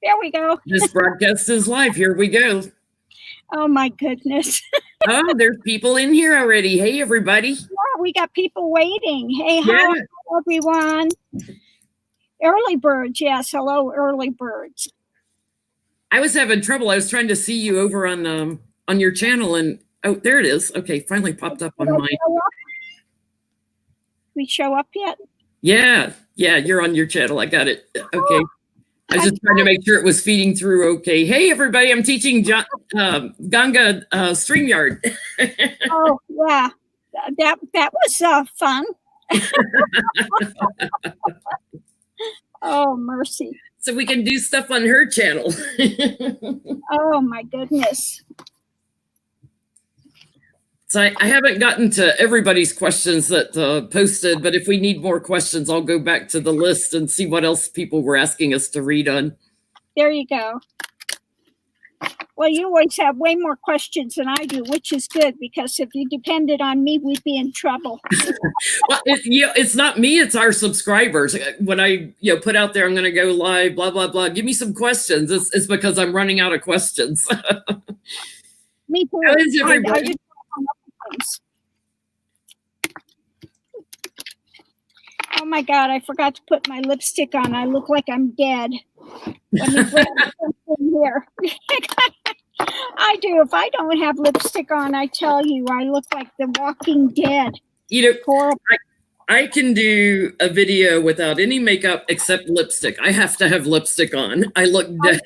There we go. This broadcast is live. Here we go. Oh, my goodness. Oh, there's people in here already. Hey, everybody. Yeah, we got people waiting. Hey, hi, everyone. Early birds. Yes, hello, early birds. I was having trouble. I was trying to see you over on your channel, and oh, there it is. Okay, finally popped up on mine. We show up yet? Yeah, you're on your channel. I got it. Okay. I was just trying to make sure it was feeding through okay. Hey, everybody, I'm teaching Ganga StreamYard. Oh, yeah. That was fun. Oh, mercy. So we can do stuff on her channel. Oh, my goodness. So I haven't gotten to everybody's questions that posted, but if we need more questions, I'll go back to the list and see what else people were asking us to read on. There you go. Well, you always have way more questions than I do, which is good, because if you depended on me, we'd be in trouble. Well, it's not me, it's our subscribers. When I put out there, I'm going to go live, blah, blah, blah. Give me some questions. It's because I'm running out of questions. Me too. How is everybody? Oh my God, I forgot to put my lipstick on. I look like I'm dead. Let me bring something here. I do. If I don't have lipstick on, I tell you, I look like the Walking Dead. I can do a video without any makeup except lipstick. I have to have lipstick on. I look dead.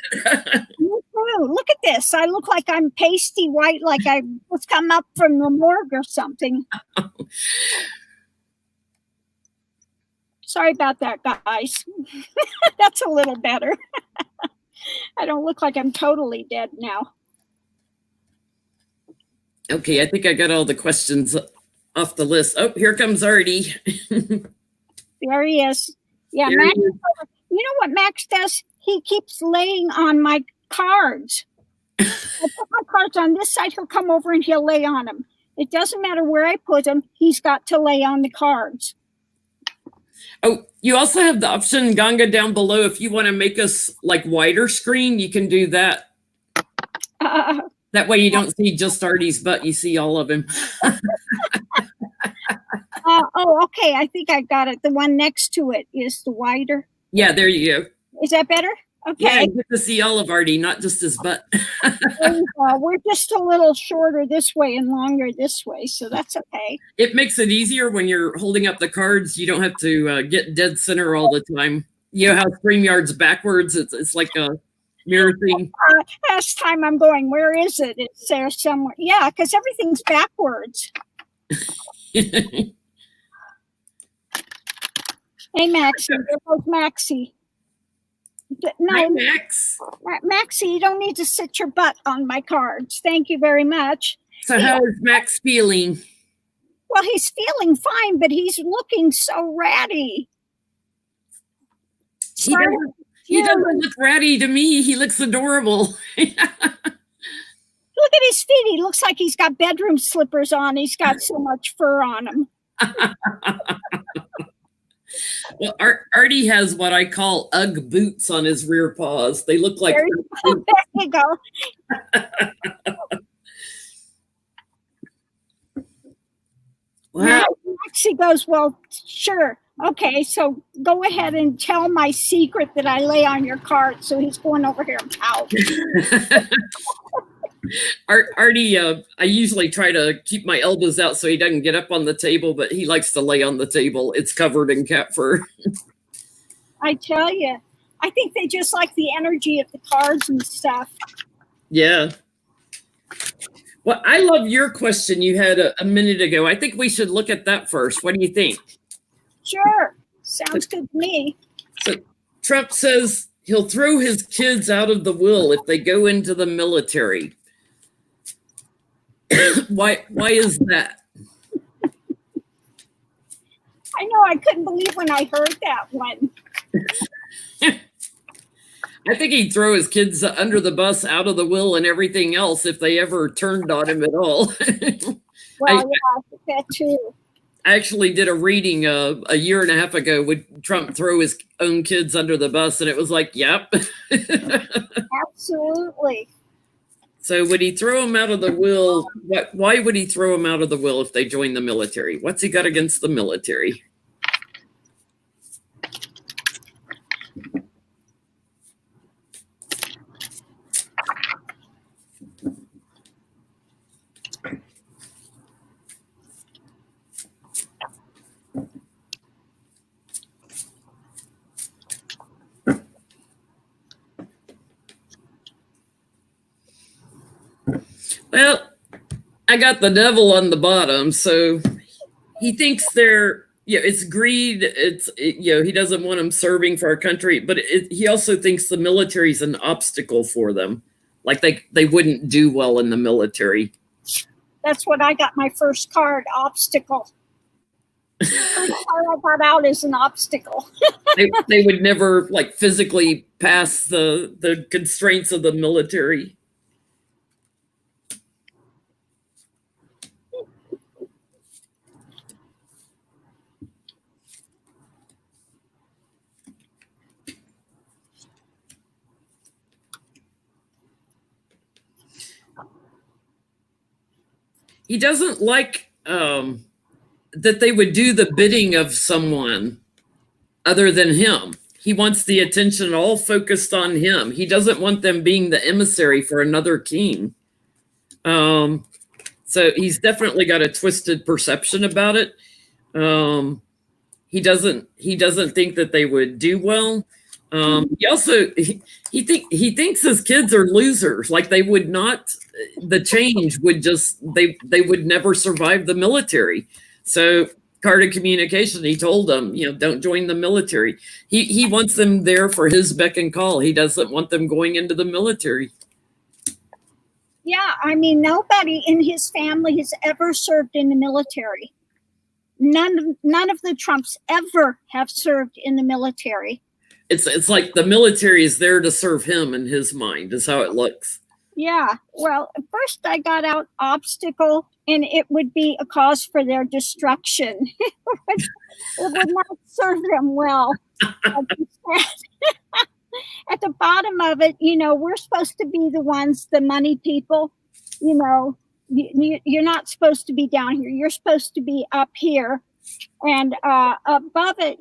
Look at this. I look like I'm pasty white, like I just come up from the morgue or something. Sorry about that, guys. That's a little better. I don't look like I'm totally dead now. Okay, I think I got all the questions off the list. Oh, here comes Artie. There he is. Yeah, Max, you know what Max does? He keeps laying on my cards. I put my cards on this side, he'll come over and he'll lay on them. It doesn't matter where I put them, he's got to lay on the cards. Oh, you also have the option, Ganga, down below. If you want to make us like wider screen, you can do that. That way you don't see just Artie's butt, you see all of him. Oh, okay. I think I got it. The one next to it is the wider. Yeah, there you go. Is that better? Okay. Yeah, you get to see all of Artie, not just his butt. We're just a little shorter this way and longer this way, so that's okay. It makes it easier when you're holding up the cards. You don't have to get dead center all the time. You know how StreamYard's backwards? It's like a mirror thing. Last time I'm going, where is it? It's there somewhere. Yeah, because everything's backwards. Hey, Maxie. There goes Maxie. No, hi, Max. Maxie, you don't need to sit your butt on my cards. Thank you very much. So how is Max feeling? Well, he's feeling fine, but he's looking so ratty. He doesn't look ratty to me. He looks adorable. Look at his feet. He looks like he's got bedroom slippers on. He's got so much fur on him. Well, Artie has what I call Ugg boots on his rear paws. They look like... There you go. Wow. She goes, well, sure. Okay, so go ahead and tell my secret that I lay on your card. So he's going over here and pout. Artie, I usually try to keep my elbows out so he doesn't get up on the table, but he likes to lay on the table. It's covered in cat fur. I tell you, I think they just like the energy of the cards and stuff. Yeah. Well, I love your question you had a minute ago. I think we should look at that first. What do you think? Sure. Sounds good to me. So Trump says he'll throw his kids out of the will if they go into the military. Why is that? I know, I couldn't believe when I heard that one. I think he'd throw his kids under the bus, out of the will, and everything else if they ever turned on him at all. Well, yeah, I think that too. I actually did a reading a year and a half ago. Would Trump throw his own kids under the bus? And it was like, yep. Absolutely. So would he throw them out of the will? Why would he throw them out of the will if they join the military? What's he got against the military? Well, I got the devil on the bottom, so he thinks it's greed. He doesn't want them serving for our country, but he also thinks the military is an obstacle for them. Like they wouldn't do well in the military. That's what I got my first card, obstacle. The first card I got out is an obstacle. they would never like physically pass the constraints of the military. He doesn't like that they would do the bidding of someone other than him. He wants the attention all focused on him. He doesn't want them being the emissary for another king. So he's definitely got a twisted perception about it. He doesn't think that they would do well. He thinks his kids are losers. Like they would not. The change would just they would never survive the military. So card of communication, he told them, don't join the military. He wants them there for his beck and call. He doesn't want them going into the military. Yeah, I mean, nobody in his family has ever served in the military. None of the Trumps ever have served in the military. It's like the military is there to serve him in his mind, is how it looks. Yeah, well, first I got out obstacle, and it would be a cause for their destruction. It would not serve them well. At the bottom of it, we're supposed to be the ones, the money people. You're not supposed to be down here. You're supposed to be up here. And above it,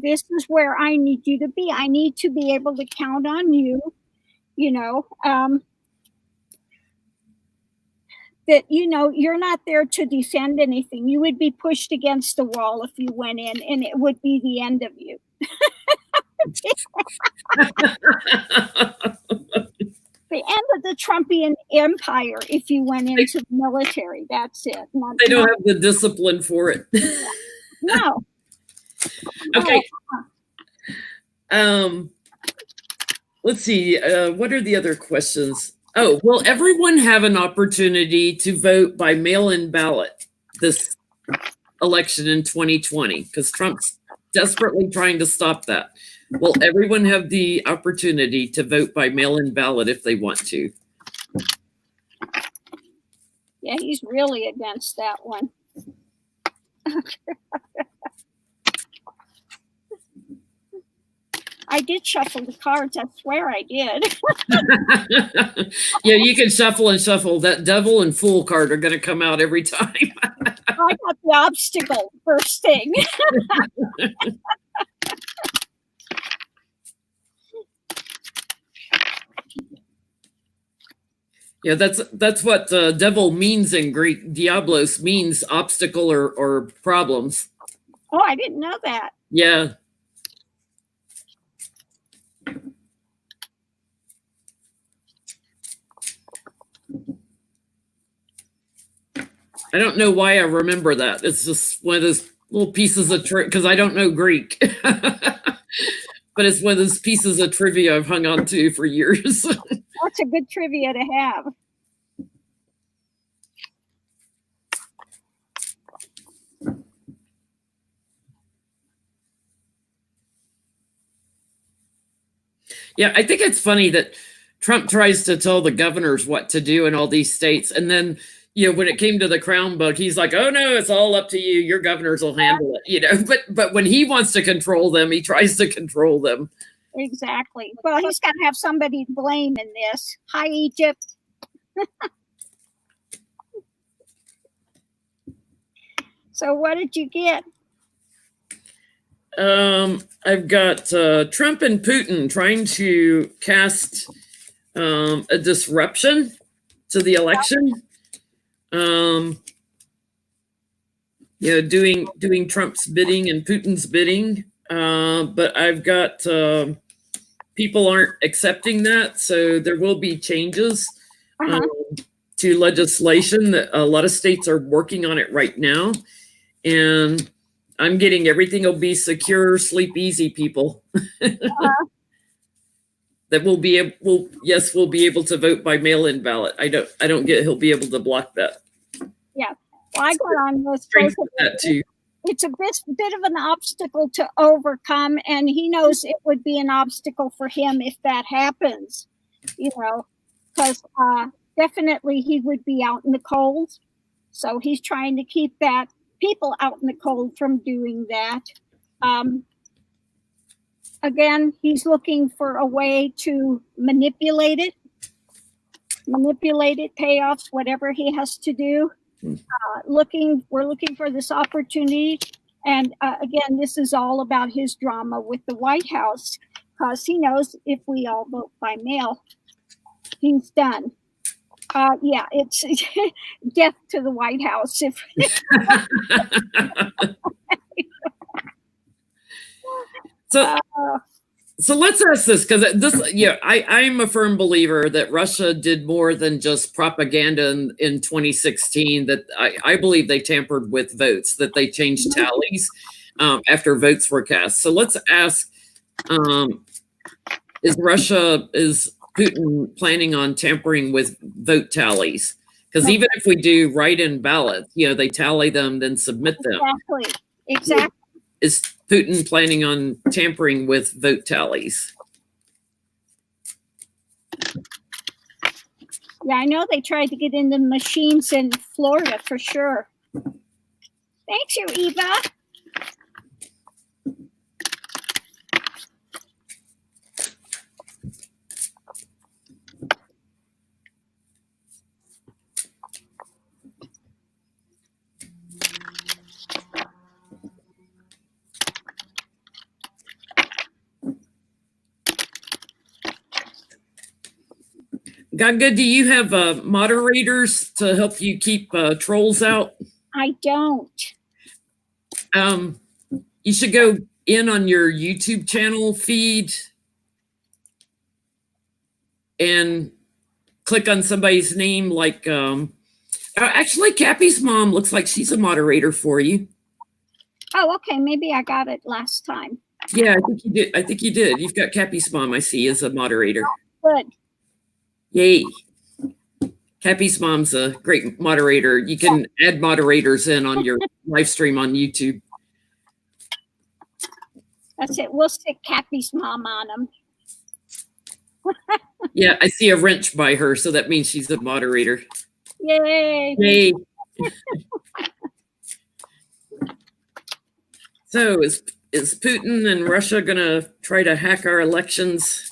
this is where I need you to be. I need to be able to count on you, that, you're not there to defend anything. You would be pushed against the wall if you went in, and it would be the end of you. The end of the Trumpian empire if you went into the military. That's it. They don't have the discipline for it. No. Okay. Let's see. What are the other questions? Oh, will everyone have an opportunity to vote by mail-in ballot this election in 2020? Because Trump's desperately trying to stop that. Will everyone have the opportunity to vote by mail-in ballot if they want to? Yeah, he's really against that one. I did shuffle the cards. I swear I did. Yeah, you can shuffle and shuffle. That devil and fool card are going to come out every time. I got the obstacle first thing. Yeah, that's what devil means in Greek. Diablos means obstacle or problems. Oh, I didn't know that. Yeah. I don't know why I remember that. It's just one of those little pieces of because I don't know Greek. But it's one of those pieces of trivia I've hung on to for years. That's a good trivia to have. Yeah, I think it's funny that Trump tries to tell the governors what to do in all these states. And then, when it came to the crown book, he's like, "Oh no, it's all up to you. Your governors will handle it." But when he wants to control them, he tries to control them. Exactly. Well, he's got to have somebody to blame in this. Hi, Egypt. So what did you get? I've got Trump and Putin trying to cast a disruption to the election. Doing Trump's bidding and Putin's bidding. But I've got people aren't accepting that, so there will be changes to legislation. That a lot of states are working on it right now, and I'm getting everything will be secure, sleep easy, people. That we'll be able to vote by mail-in ballot. I don't get he'll be able to block that. Yeah, well, I got on this. That too. It's a bit of an obstacle to overcome, and he knows it would be an obstacle for him if that happens. Because definitely he would be out in the cold. So he's trying to keep people out in the cold from doing that. Again, he's looking for a way to manipulate it, payoffs, whatever he has to do. We're looking for this opportunity. And again, this is all about his drama with the White House, because he knows if we all vote by mail, he's done. It's death to the White House. So let's ask this, because I'm a firm believer that Russia did more than just propaganda in 2016. That I believe they tampered with votes, that they changed tallies after votes were cast. So let's ask: is Putin planning on tampering with vote tallies? Because even if we do write-in ballots, they tally them, then submit them. Exactly. Is Putin planning on tampering with vote tallies? Yeah, I know they tried to get in the machines in Florida for sure. Thanks, you, Eva. Ganga, do you have moderators to help you keep trolls out? I don't. You should go in on your YouTube channel feed and click on somebody's name. Like, actually, Cappy's mom looks like she's a moderator for you. Oh, okay. Maybe I got it last time. Yeah, I think you did. You've got Cappy's mom, I see, as a moderator. Good. Yay. Cappy's mom's a great moderator. You can add moderators in on your live stream on YouTube. That's it. We'll stick Cappy's mom on them. Yeah, I see a wrench by her, so that means she's a moderator. Yay. Yay. So is Putin and Russia going to try to hack our elections,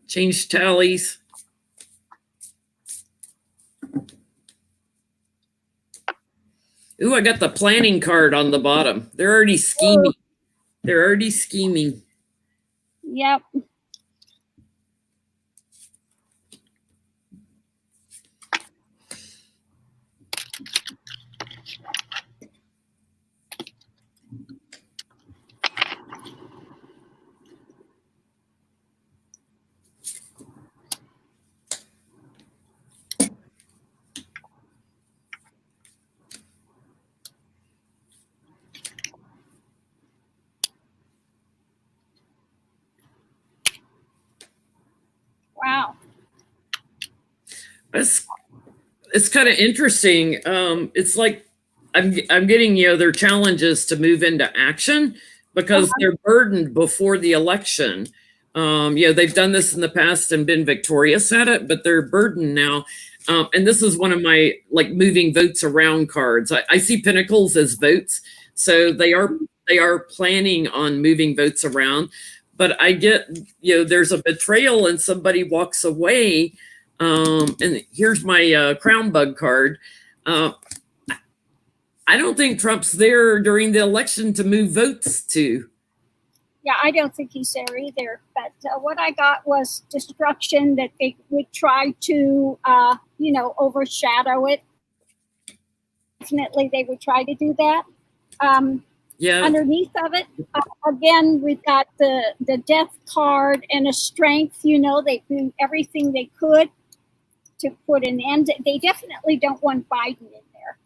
change tallies? Ooh, I got the planning card on the bottom. They're already scheming. They're already scheming. Yep. Wow. It's kind of interesting. It's like I'm getting their challenges to move into action because they're burdened before the election. They've done this in the past and been victorious at it, but they're burdened now. And this is one of my like moving votes around cards. I see pentacles as votes, so they are planning on moving votes around. But I get, there's a betrayal and somebody walks away. And here's my crown bug card. I don't think Trump's there during the election to move votes to. Yeah, I don't think he's there either. But what I got was destruction, that they would try to, overshadow it. Definitely, they would try to do that. Yeah. Underneath of it, again, we've got the death card and a strength. They do everything they could to put an end. They definitely don't want Biden in there.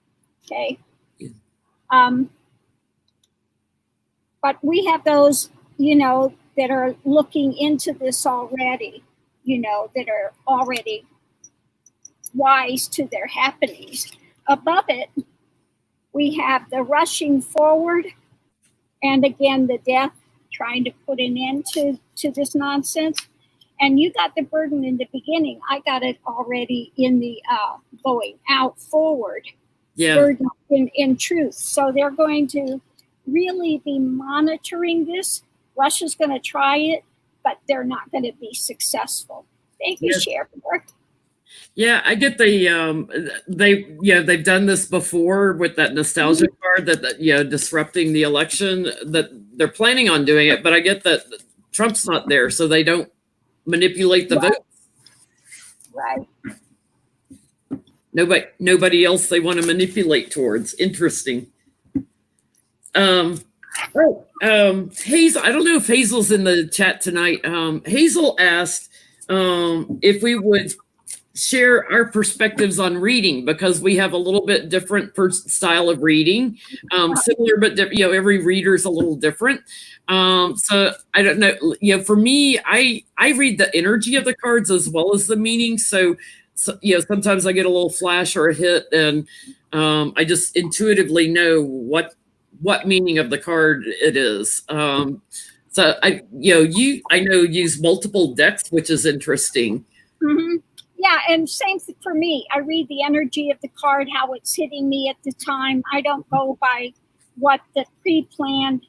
Okay. Yeah. But we have those, that are looking into this already, that are already wise to their happenings. Above it, we have the rushing forward, and again, the death, trying to put an end to this nonsense. And you got the burden in the beginning. I got it already in the going out forward. Yeah. Burden in truth. So they're going to really be monitoring this. Russia's going to try it, but they're not going to be successful. Thank you, Sheriff. Yeah, I get they've done this before with that nostalgia card that disrupting the election, that they're planning on doing it, but I get that Trump's not there, so they don't manipulate the votes. Right. Nobody else they want to manipulate towards. Interesting. Hazel, I don't know if Hazel's in the chat tonight. Hazel asked if we would share our perspectives on reading, because we have a little bit different style of reading, similar but different. Every reader is a little different. So I don't know. For me, I read the energy of the cards as well as the meaning. So sometimes I get a little flash or a hit, and I just intuitively know what meaning of the card it is. So I know use multiple decks, which is interesting. Mm-hmm. Yeah, and same for me. I read the energy of the card, how it's hitting me at the time. I don't go by what the pre-planned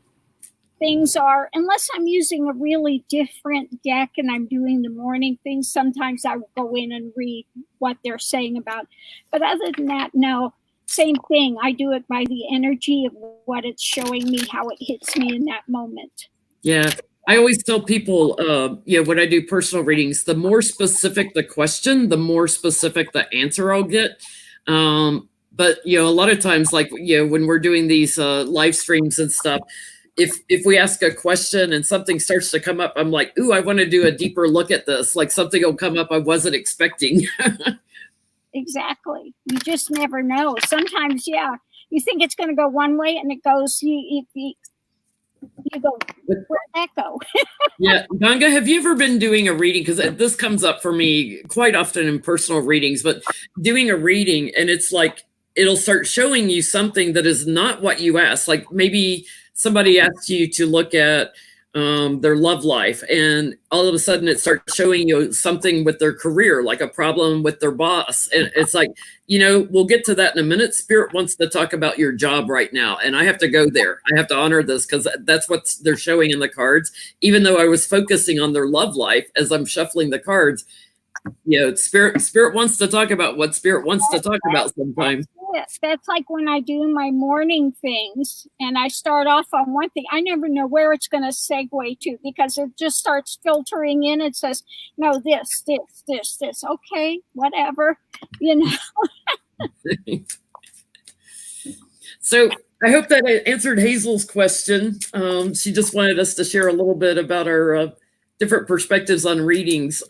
things are, unless I'm using a really different deck and I'm doing the morning things. Sometimes I will go in and read what they're saying about. But other than that, no, same thing. I do it by the energy of what it's showing me, how it hits me in that moment. Yeah. I always tell people, when I do personal readings, the more specific the question, the more specific the answer I'll get. But, a lot of times, like, when we're doing these live streams and stuff, if we ask a question and something starts to come up, I'm like, ooh, I want to do a deeper look at this. Like something will come up I wasn't expecting. Exactly. You just never know. Sometimes, you think it's going to go one way and it goes, you go, where'd that go? Yeah. Ganga, have you ever been doing a reading? Because this comes up for me quite often in personal readings, but doing a reading and it's like, it'll start showing you something that is not what you asked. Like maybe somebody asked you to look at their love life, and all of a sudden it starts showing you something with their career, like a problem with their boss. And it's like, we'll get to that in a minute. Spirit wants to talk about your job right now, and I have to go there. I have to honor this because that's what they're showing in the cards. Even though I was focusing on their love life as I'm shuffling the cards, Spirit wants to talk about what Spirit wants to talk about sometimes. That's like when I do my morning things and I start off on one thing. I never know where it's going to segue to because it just starts filtering in. It says, no, this. Okay, whatever, So I hope that I answered Hazel's question. She just wanted us to share a little bit about our different perspectives on readings.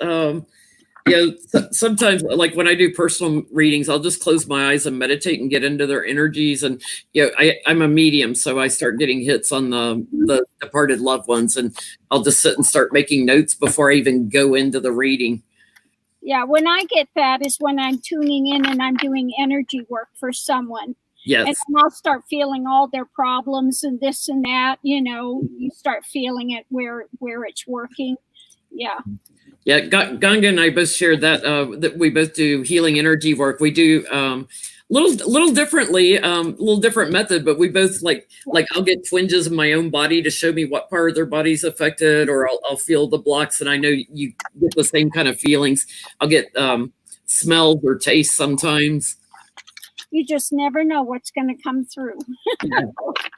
Sometimes, like when I do personal readings, I'll just close my eyes and meditate and get into their energies. And I'm a medium, so I start getting hits on the departed loved ones, and I'll just sit and start making notes before I even go into the reading. Yeah, when I get that is when I'm tuning in and I'm doing energy work for someone. Yes. And I'll start feeling all their problems and this and that. You start feeling it where it's working. Yeah. Yeah, Ganga and I both share that that we both do healing energy work. We do little differently, little different method, but we both like I'll get twinges in my own body to show me what part of their body's affected, or I'll feel the blocks, and I know you get the same kind of feelings. I'll get smells or tastes sometimes. You just never know what's going to come through. Yeah.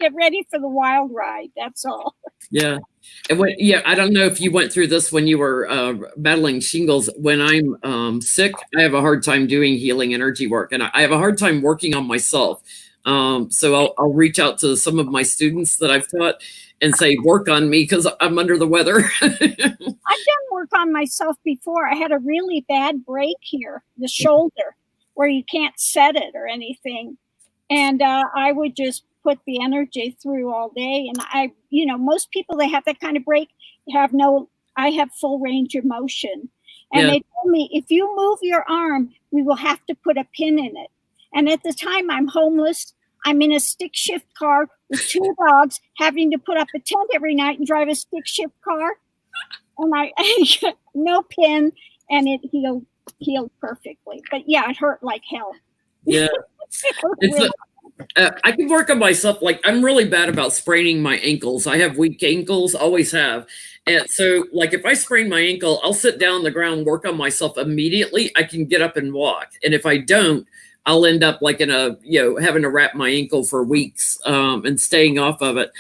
Get ready for the wild ride. That's all. Yeah. And I don't know if you went through this when you were battling shingles. When I'm sick, I have a hard time doing healing energy work, and I have a hard time working on myself. So I'll reach out to some of my students that I've taught and say, work on me because I'm under the weather. I've done work on myself before. I had a really bad break here, the shoulder, where you can't set it or anything. And I would just put the energy through all day. And most people that have that kind of break I have full range of motion. And they told me, if you move your arm, we will have to put a pin in it. And at the time, I'm homeless. I'm in a stick shift car with 2 dogs, having to put up a tent every night and drive a stick shift car. And I no pin, and it healed perfectly. But yeah, it hurt like hell. Yeah. I can work on myself. Like, I'm really bad about spraining my ankles. I have weak ankles, always have. And so, like, if I sprain my ankle, I'll sit down on the ground, work on myself immediately. I can get up and walk. And if I don't, I'll end up like having to wrap my ankle for weeks and staying off of it.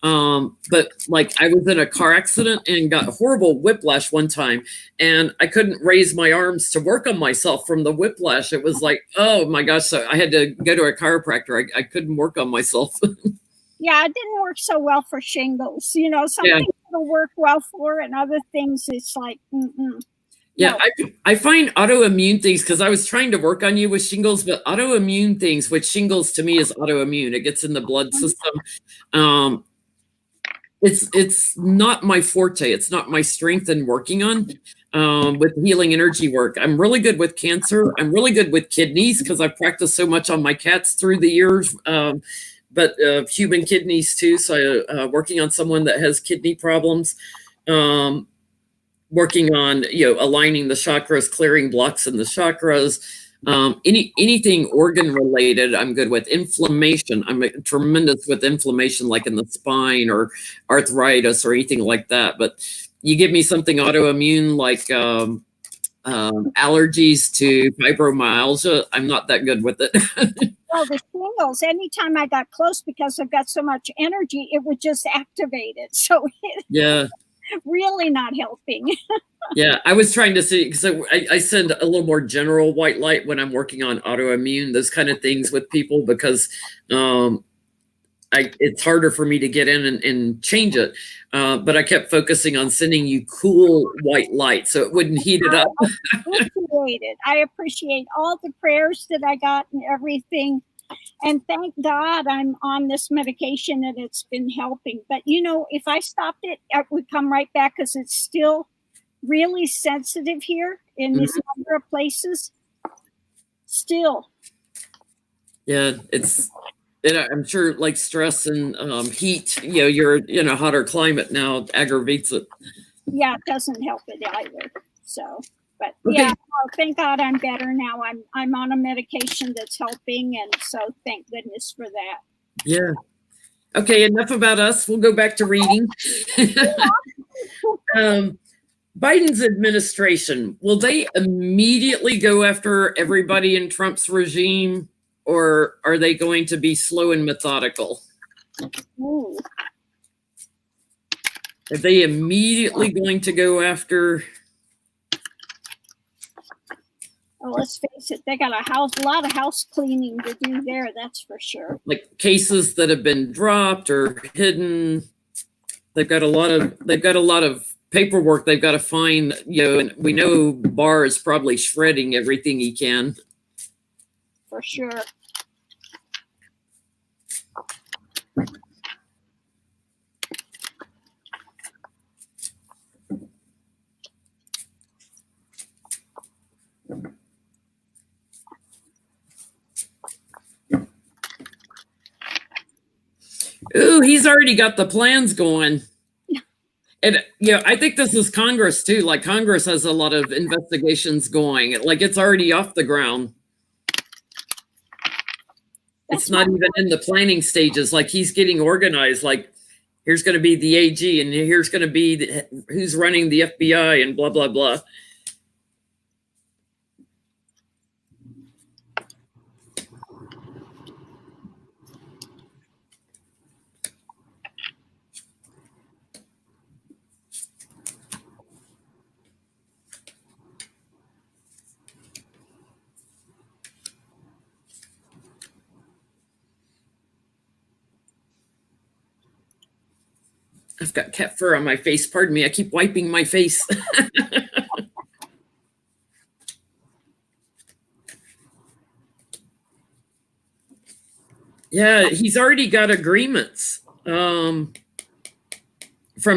But like, I was in a car accident and got horrible whiplash one time, and I couldn't raise my arms to work on myself from the whiplash. It was like, oh my gosh. So I had to go to a chiropractor. I couldn't work on myself. Yeah, it didn't work so well for shingles. Some things will work well for, and other things it's like, Yeah, no. I find autoimmune things, because I was trying to work on you with shingles, but autoimmune things, which shingles to me is autoimmune. It gets in the blood system. It's not my forte. It's not my strength in working on with healing energy work. I'm really good with cancer. I'm really good with kidneys because I've practiced so much on my cats through the years, but human kidneys too. So working on someone that has kidney problems, working on, aligning the chakras, clearing blocks in the chakras, anything organ related, I'm good with. Inflammation, I'm tremendous with inflammation, like in the spine or arthritis or anything like that. But you give me something autoimmune, like allergies to fibromyalgia, I'm not that good with it. Well, the shingles, anytime I got close, because I've got so much energy, it would just activate it. So yeah. Really not helping. Yeah, I was trying to see, because I send a little more general white light when I'm working on autoimmune, those kind of things with people, because it's harder for me to get in and change it. But I kept focusing on sending you cool white light so it wouldn't heat it up. I appreciate all the prayers that I got and everything. And thank God I'm on this medication and it's been helping. But, if I stopped it, I would come right back, because it's still really sensitive here in this number of places. Still. Yeah, I'm sure, like, stress and heat, you're in a hotter climate now, aggravates it. Yeah, it doesn't help it either. So, but okay. Yeah, thank God I'm better now. I'm on a medication that's helping, and so thank goodness for that. Yeah. Okay, enough about us. We'll go back to reading. Biden's administration, will they immediately go after everybody in Trump's regime, or are they going to be slow and methodical? Ooh. Are they immediately going to go after? Well, let's face it, they got a lot of house cleaning to do there, that's for sure. Like cases that have been dropped or hidden. They've got a lot of paperwork they've got to find, and we know Barr is probably shredding everything he can. For sure. Ooh, he's already got the plans going. And I think this is Congress too. Like Congress has a lot of investigations going. Like it's already off the ground. It's not even in the planning stages. Like he's getting organized. Like here's going to be the AG, and here's going to be who's running the FBI, and blah blah blah. I've got cat fur on my face. Pardon me. I keep wiping my face. Yeah, he's already got agreements from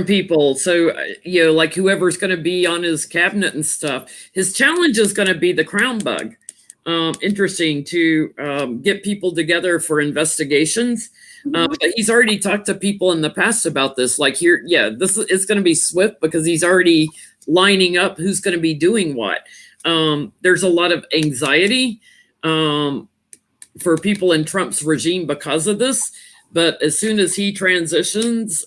people. So, like whoever's going to be on his cabinet and stuff. His challenge is going to be the crown bug. Interesting to get people together for investigations. But he's already talked to people in the past about this. Like here, this is going to be swift because he's already lining up who's going to be doing what. There's a lot of anxiety for people in Trump's regime because of this. But as soon as he transitions,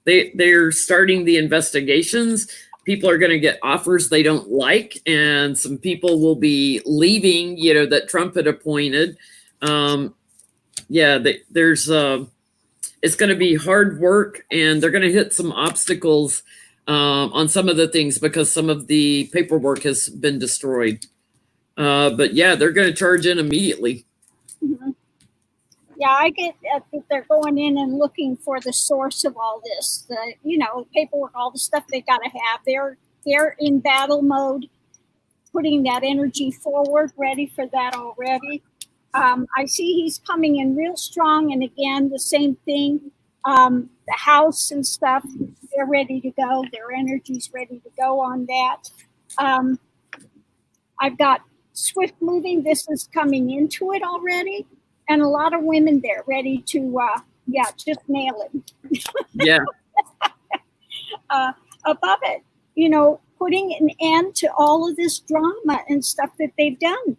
they're starting the investigations. People are going to get offers they don't like, and some people will be leaving, that Trump had appointed. There's it's going to be hard work, and they're going to hit some obstacles on some of the things because some of the paperwork has been destroyed. But they're going to charge in immediately. Mm-hmm. Yeah, I get that they're going in and looking for the source of all this, the paperwork, all the stuff they got to have. They're in battle mode, putting that energy forward, ready for that already. I see he's coming in real strong, and again, the same thing. The House and stuff, they're ready to go. Their energy's ready to go on that. I've got swift moving. This is coming into it already. And a lot of women there ready to, just nail it. Yeah. Above it, putting an end to all of this drama and stuff that they've done.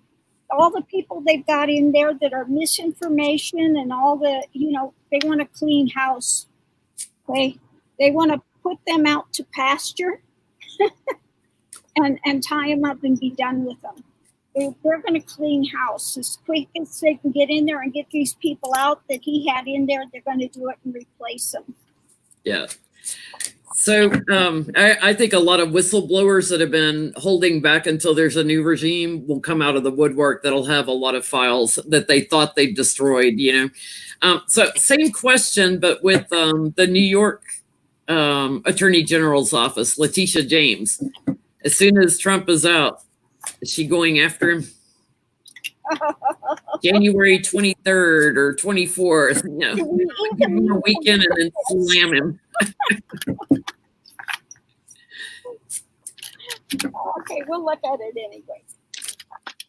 All the people they've got in there that are misinformation and all the, they want a clean house. They want to put them out to pasture and tie them up and be done with them. They're going to clean house as quick as they can get in there and get these people out that he had in there. They're going to do it and replace them. Yeah. So I think a lot of whistleblowers that have been holding back until there's a new regime will come out of the woodwork that'll have a lot of files that they thought they destroyed, So same question, but with the New York Attorney General's office, Letitia James. As soon as Trump is out, is she going after him? January 23rd or 24th, give him a weekend and then slam him. Okay, we'll look at it anyway.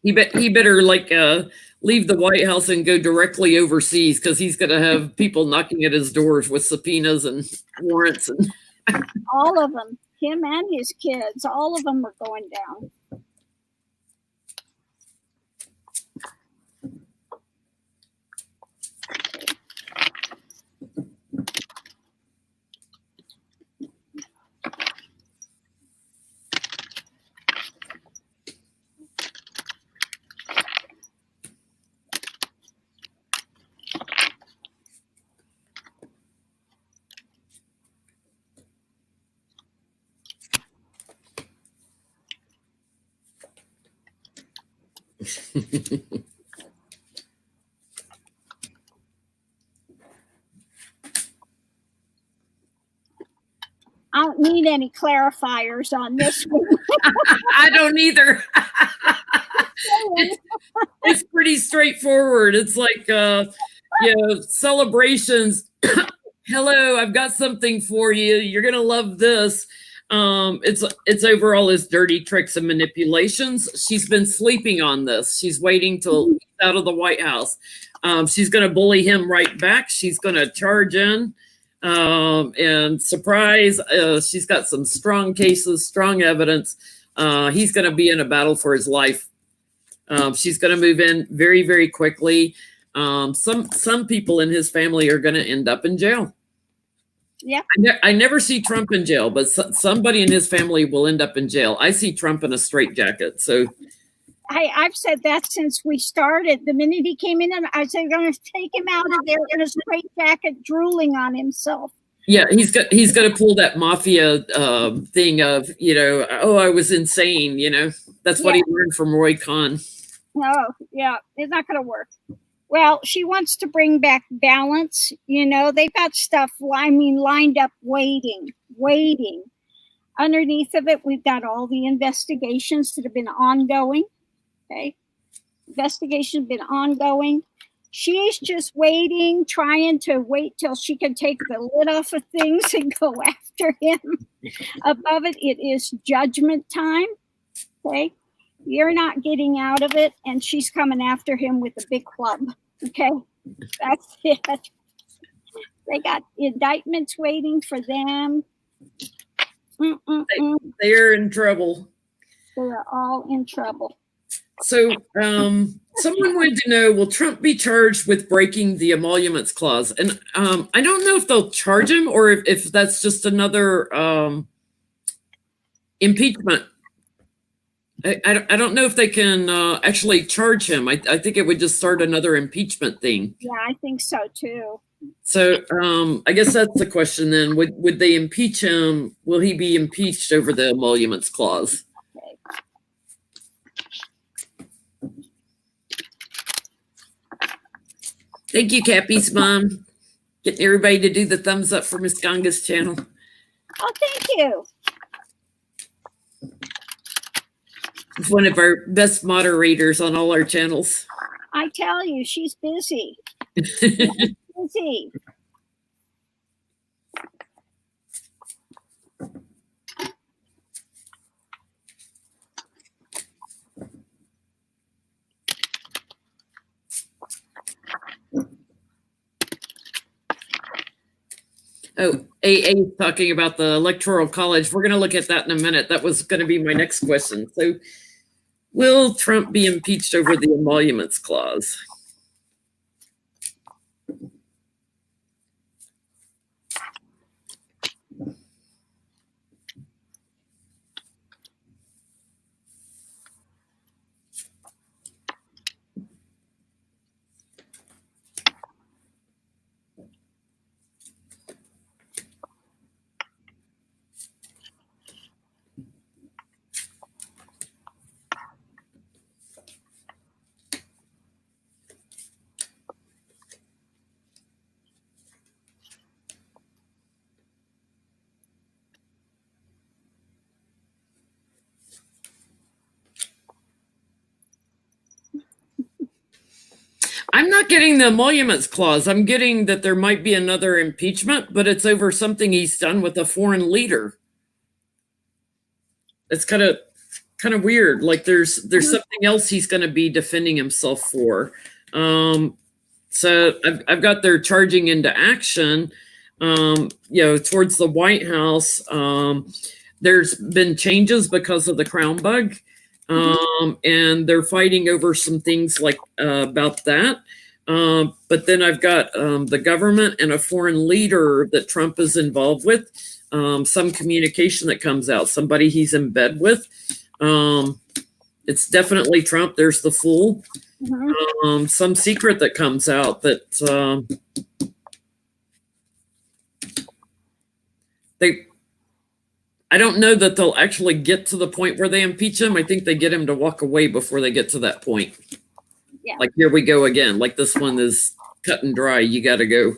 He better leave the White House and go directly overseas because he's going to have people knocking at his doors with subpoenas and warrants and all of them, him and his kids, all of them are going down. I don't need any clarifiers on this one. I don't either. It's pretty straightforward. It's like, celebrations. Hello, I've got something for you. You're going to love this. It's over all his dirty tricks and manipulations. She's been sleeping on this. She's waiting till he's out of the White House. She's going to bully him right back. She's going to charge in. And surprise, she's got some strong cases, strong evidence. He's going to be in a battle for his life. She's going to move in very, very quickly. Some people in his family are going to end up in jail. Yeah. I never see Trump in jail, but somebody in his family will end up in jail. I see Trump in a straitjacket. So I've said that since we started. The minute he came in, I said, "We're going to take him out of there in a straitjacket, drooling on himself." Yeah, he's got to pull that mafia thing of, oh, I was insane. That's what he learned from Roy Khan. Oh, yeah, it's not going to work. Well, she wants to bring back balance. They've got stuff, lined up, waiting. Underneath of it, we've got all the investigations that have been ongoing. Okay. Investigations have been ongoing. She's just trying to wait till she can take the lid off of things and go after him. Above it, it is judgment time. Okay. You're not getting out of it, and she's coming after him with a big club. Okay, that's it. They got indictments waiting for them. They're in trouble. They're all in trouble. So someone wanted to know, will Trump be charged with breaking the emoluments clause? And I don't know if they'll charge him or if that's just another impeachment. I don't know if they can actually charge him. I think it would just start another impeachment thing. Yeah, I think so too. So I guess that's the question then. Would they impeach him? Will he be impeached over the emoluments clause? Okay. Thank you, Cappy's mom. Getting everybody to do the thumbs up for Miss Ganga's channel. Oh, thank you. One of our best moderators on all our channels. I tell you, she's busy. Busy. Oh, AA talking about the Electoral College. We're going to look at that in a minute. That was going to be my next question. So, will Trump be impeached over the emoluments clause? I'm not getting the emoluments clause. I'm getting that there might be another impeachment, but it's over something he's done with a foreign leader. It's kind of weird. Like there's something else he's going to be defending himself for. So I've got their charging into action, towards the White House. There's been changes because of the crown bug. And they're fighting over some things like about that. But then I've got the government and a foreign leader that Trump is involved with, some communication that comes out, somebody he's in bed with. It's definitely Trump. There's the fool. Some secret that comes out that I don't know that they'll actually get to the point where they impeach him. I think they get him to walk away before they get to that point. Yeah. Like, here we go again. Like, this one is cut and dry. You got to go.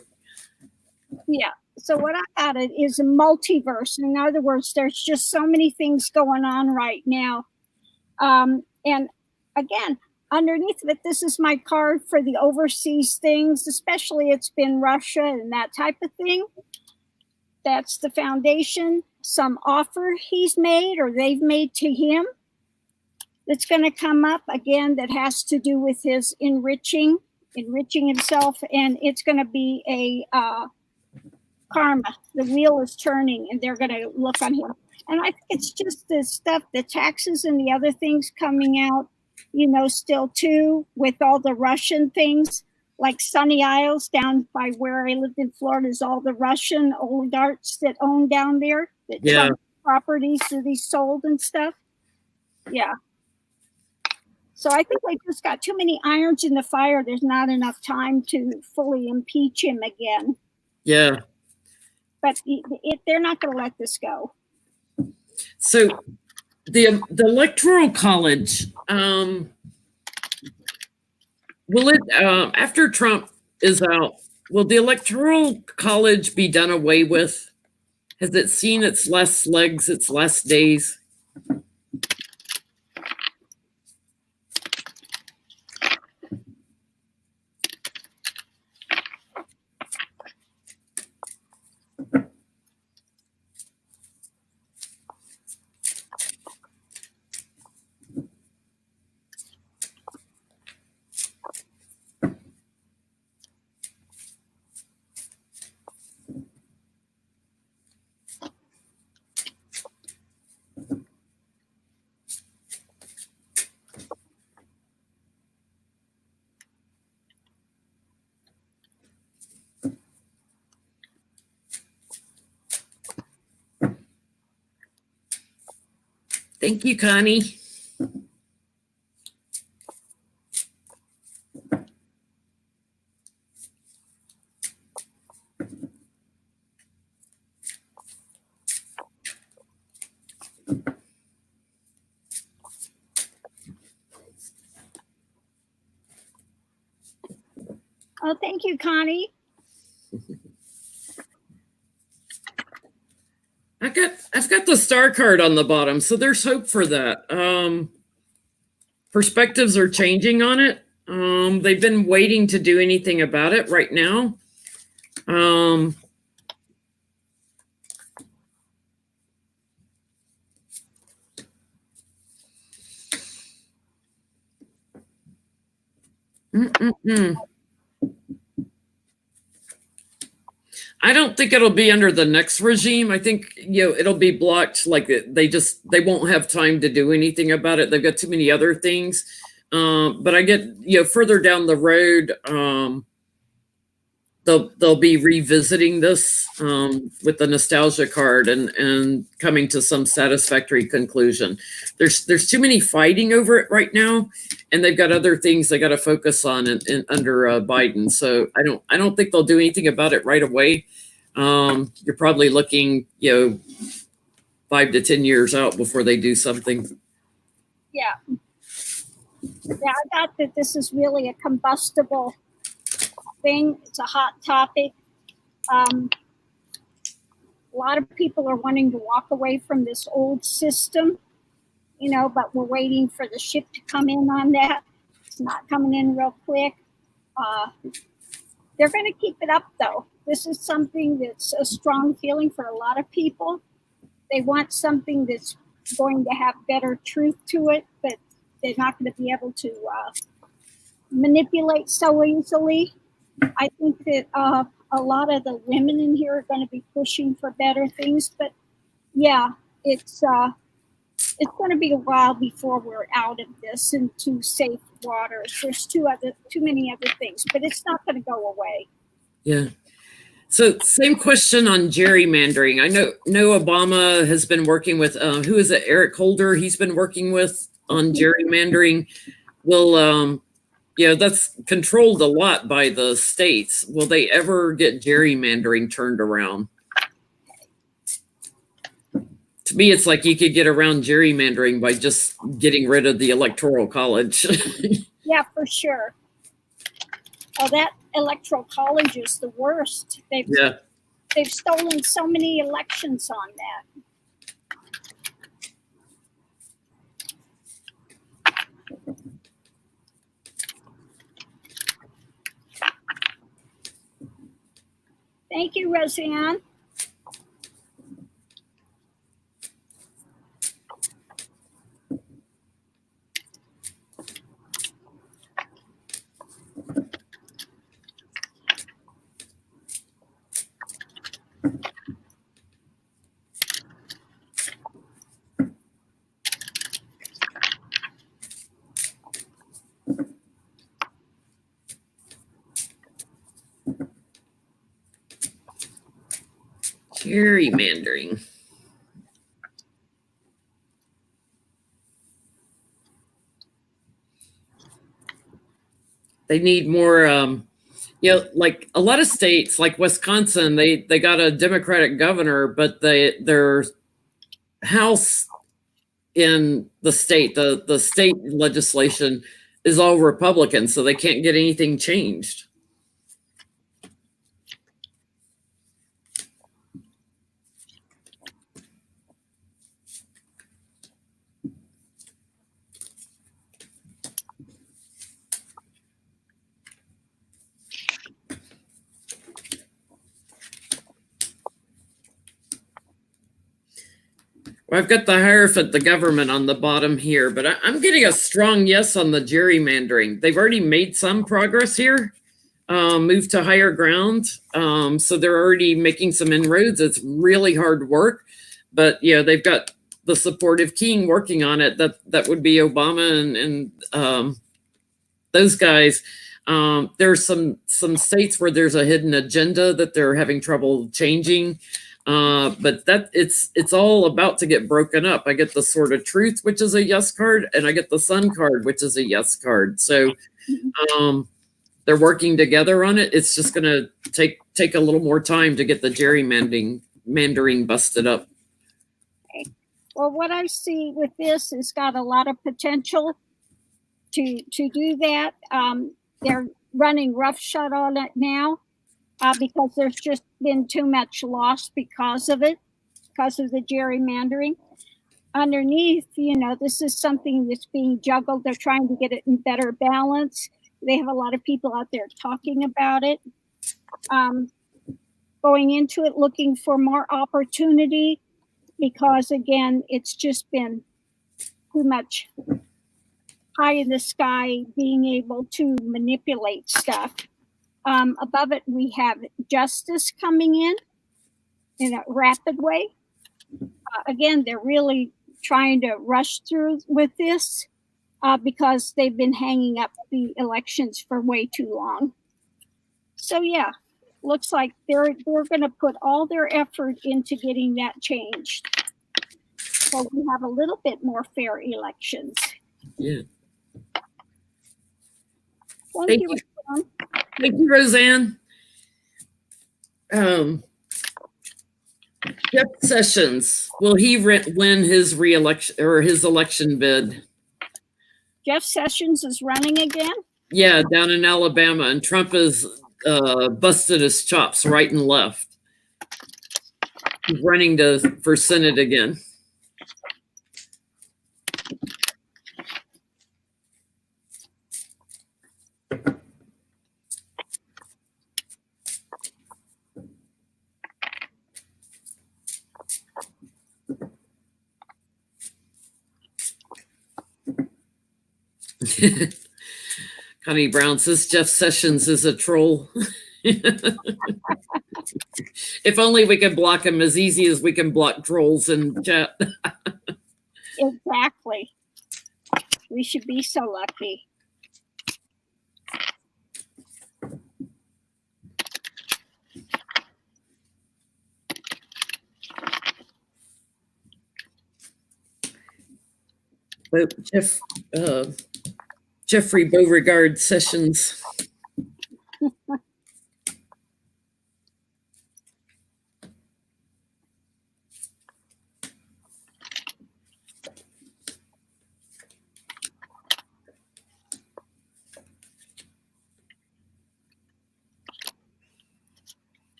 Yeah. So what I added is a multiverse. In other words, there's just so many things going on right now. And again, underneath of it, this is my card for the overseas things, especially it's been Russia and that type of thing. That's the foundation. Some offer he's made or they've made to him that's going to come up again that has to do with his enriching himself. And it's going to be a karma. The wheel is turning, and they're going to look on him. And I think it's just the stuff, the taxes and the other things coming out, still too, with all the Russian things, like Sunny Isles down by where I lived in Florida, is all the Russian oligarchs that own down there, that Trump properties that he sold and stuff. Yeah. So I think they just got too many irons in the fire. There's not enough time to fully impeach him again. Yeah. But they're not going to let this go. So the Electoral College, will it, after Trump is out, will the Electoral College be done away with? Has it seen its last legs, its last days? Thank you, Connie. Oh, thank you, Connie. I've got the star card on the bottom, so there's hope for that. Perspectives are changing on it. They've been waiting to do anything about it right now. I don't think it'll be under the next regime. I think it'll be blocked. Like they won't have time to do anything about it. They've got too many other things. But I get further down the road, they'll be revisiting this with the nostalgia card and coming to some satisfactory conclusion. There's too many fighting over it right now, and they've got other things they got to focus on under Biden. So I don't think they'll do anything about it right away. You're probably looking 5 to 10 years out before they do something. Yeah, I got that this is really a combustible thing. It's a hot topic. A lot of people are wanting to walk away from this old system, but we're waiting for the ship to come in on that. It's not coming in real quick. They're going to keep it up, though. This is something that's a strong feeling for a lot of people. They want something that's going to have better truth to it, but they're not going to be able to manipulate so easily. I think that a lot of the women in here are going to be pushing for better things, but yeah, it's going to be a while before we're out of this into safe waters. There's too many other things, but it's not going to go away. Yeah. So same question on gerrymandering. I know Obama has been working with who is it? Eric Holder. He's been working with on gerrymandering. Will that's controlled a lot by the states. Will they ever get gerrymandering turned around? To me, it's like you could get around gerrymandering by just getting rid of the Electoral College. Yeah, for sure. Oh, that Electoral College is the worst. They've stolen so many elections on that. Thank you, Roseanne. Gerrymandering. They need more, like a lot of states, like Wisconsin, they got a Democratic governor, but their House in the state, the state legislation is all Republican, so they can't get anything changed. I've got the Hierophant, the government, on the bottom here, but I'm getting a strong yes on the gerrymandering. They've already made some progress here, moved to higher ground. So they're already making some inroads. It's really hard work, but yeah, they've got the supportive king working on it. That would be Obama and those guys. There's some states where there's a hidden agenda that they're having trouble changing. But that it's all about to get broken up. I get the Sword of Truth, which is a yes card, and I get the Sun card, which is a yes card. So they're working together on it. It's just going to take a little more time to get the gerrymandering busted up. Okay. Well, what I see with this is got a lot of potential to do that. They're running roughshod on it now. Because there's just been too much loss because of it, because of the gerrymandering. Underneath, this is something that's being juggled. They're trying to get it in better balance. They have a lot of people out there talking about it. Going into it, looking for more opportunity, because again, it's just been too much high in the sky, being able to manipulate stuff. Above it, we have justice coming in a rapid way. Again, they're really trying to rush through with this because they've been hanging up the elections for way too long. So yeah, looks like they're going to put all their effort into getting that changed. So we have a little bit more fair elections. Yeah. Thank you. Thank you, Roseanne. Jeff Sessions, will he win his re-election or his election bid? Jeff Sessions is running again? Yeah, down in Alabama, and Trump has busted his chops right and left. He's running for Senate again. Connie Brown says Jeff Sessions is a troll. If only we could block him as easy as we can block trolls in chat. Exactly. We should be so lucky. But Jeffrey Beauregard Sessions.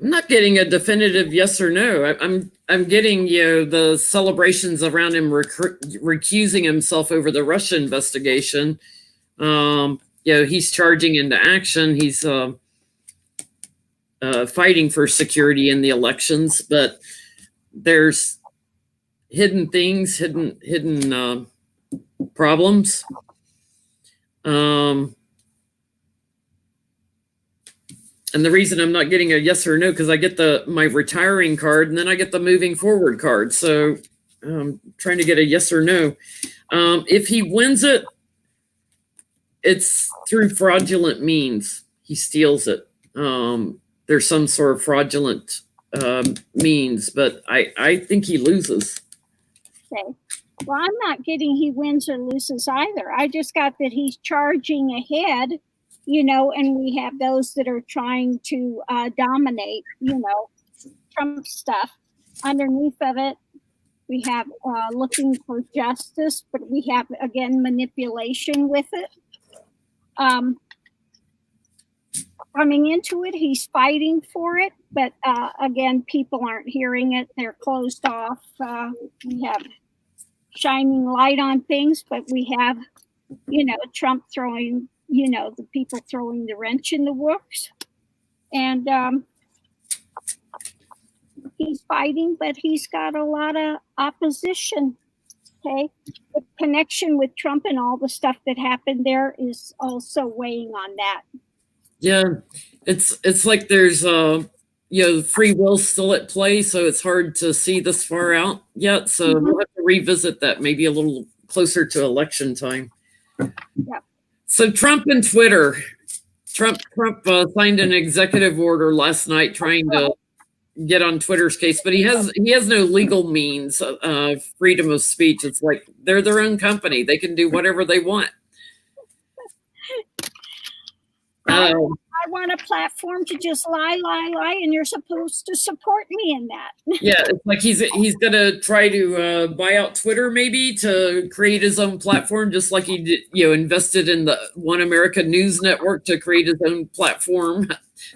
I'm not getting a definitive yes or no. I'm getting the celebrations around him recusing himself over the Russia investigation. He's charging into action. He's fighting for security in the elections, but there's hidden things, hidden problems. And the reason I'm not getting a yes or no, because I get my retiring card and then I get the moving forward card. So trying to get a yes or no. If he wins it, it's through fraudulent means. He steals it. There's some sort of fraudulent means, but I think he loses. Okay. Well, I'm not getting he wins or loses either. I just got that he's charging ahead, and we have those that are trying to dominate, Trump stuff. Underneath of it, we have looking for justice, but we have, again, manipulation with it. Coming into it, he's fighting for it, but again, people aren't hearing it. They're closed off. We have shining light on things, but we have, Trump throwing, the people throwing the wrench in the works. And he's fighting, but he's got a lot of opposition. Okay. The connection with Trump and all the stuff that happened there is also weighing on that. Yeah, it's like there's free will still at play, so it's hard to see this far out yet. So we'll have to revisit that maybe a little closer to election time. Yeah. So Trump and Twitter. Trump signed an executive order last night trying to get on Twitter's case, but he has no legal means of freedom of speech. It's like they're their own company; they can do whatever they want. I want a platform to just lie, and you're supposed to support me in that. Yeah, it's like he's gonna try to buy out Twitter maybe to create his own platform, just like he did, invested in the One America News Network to create his own platform,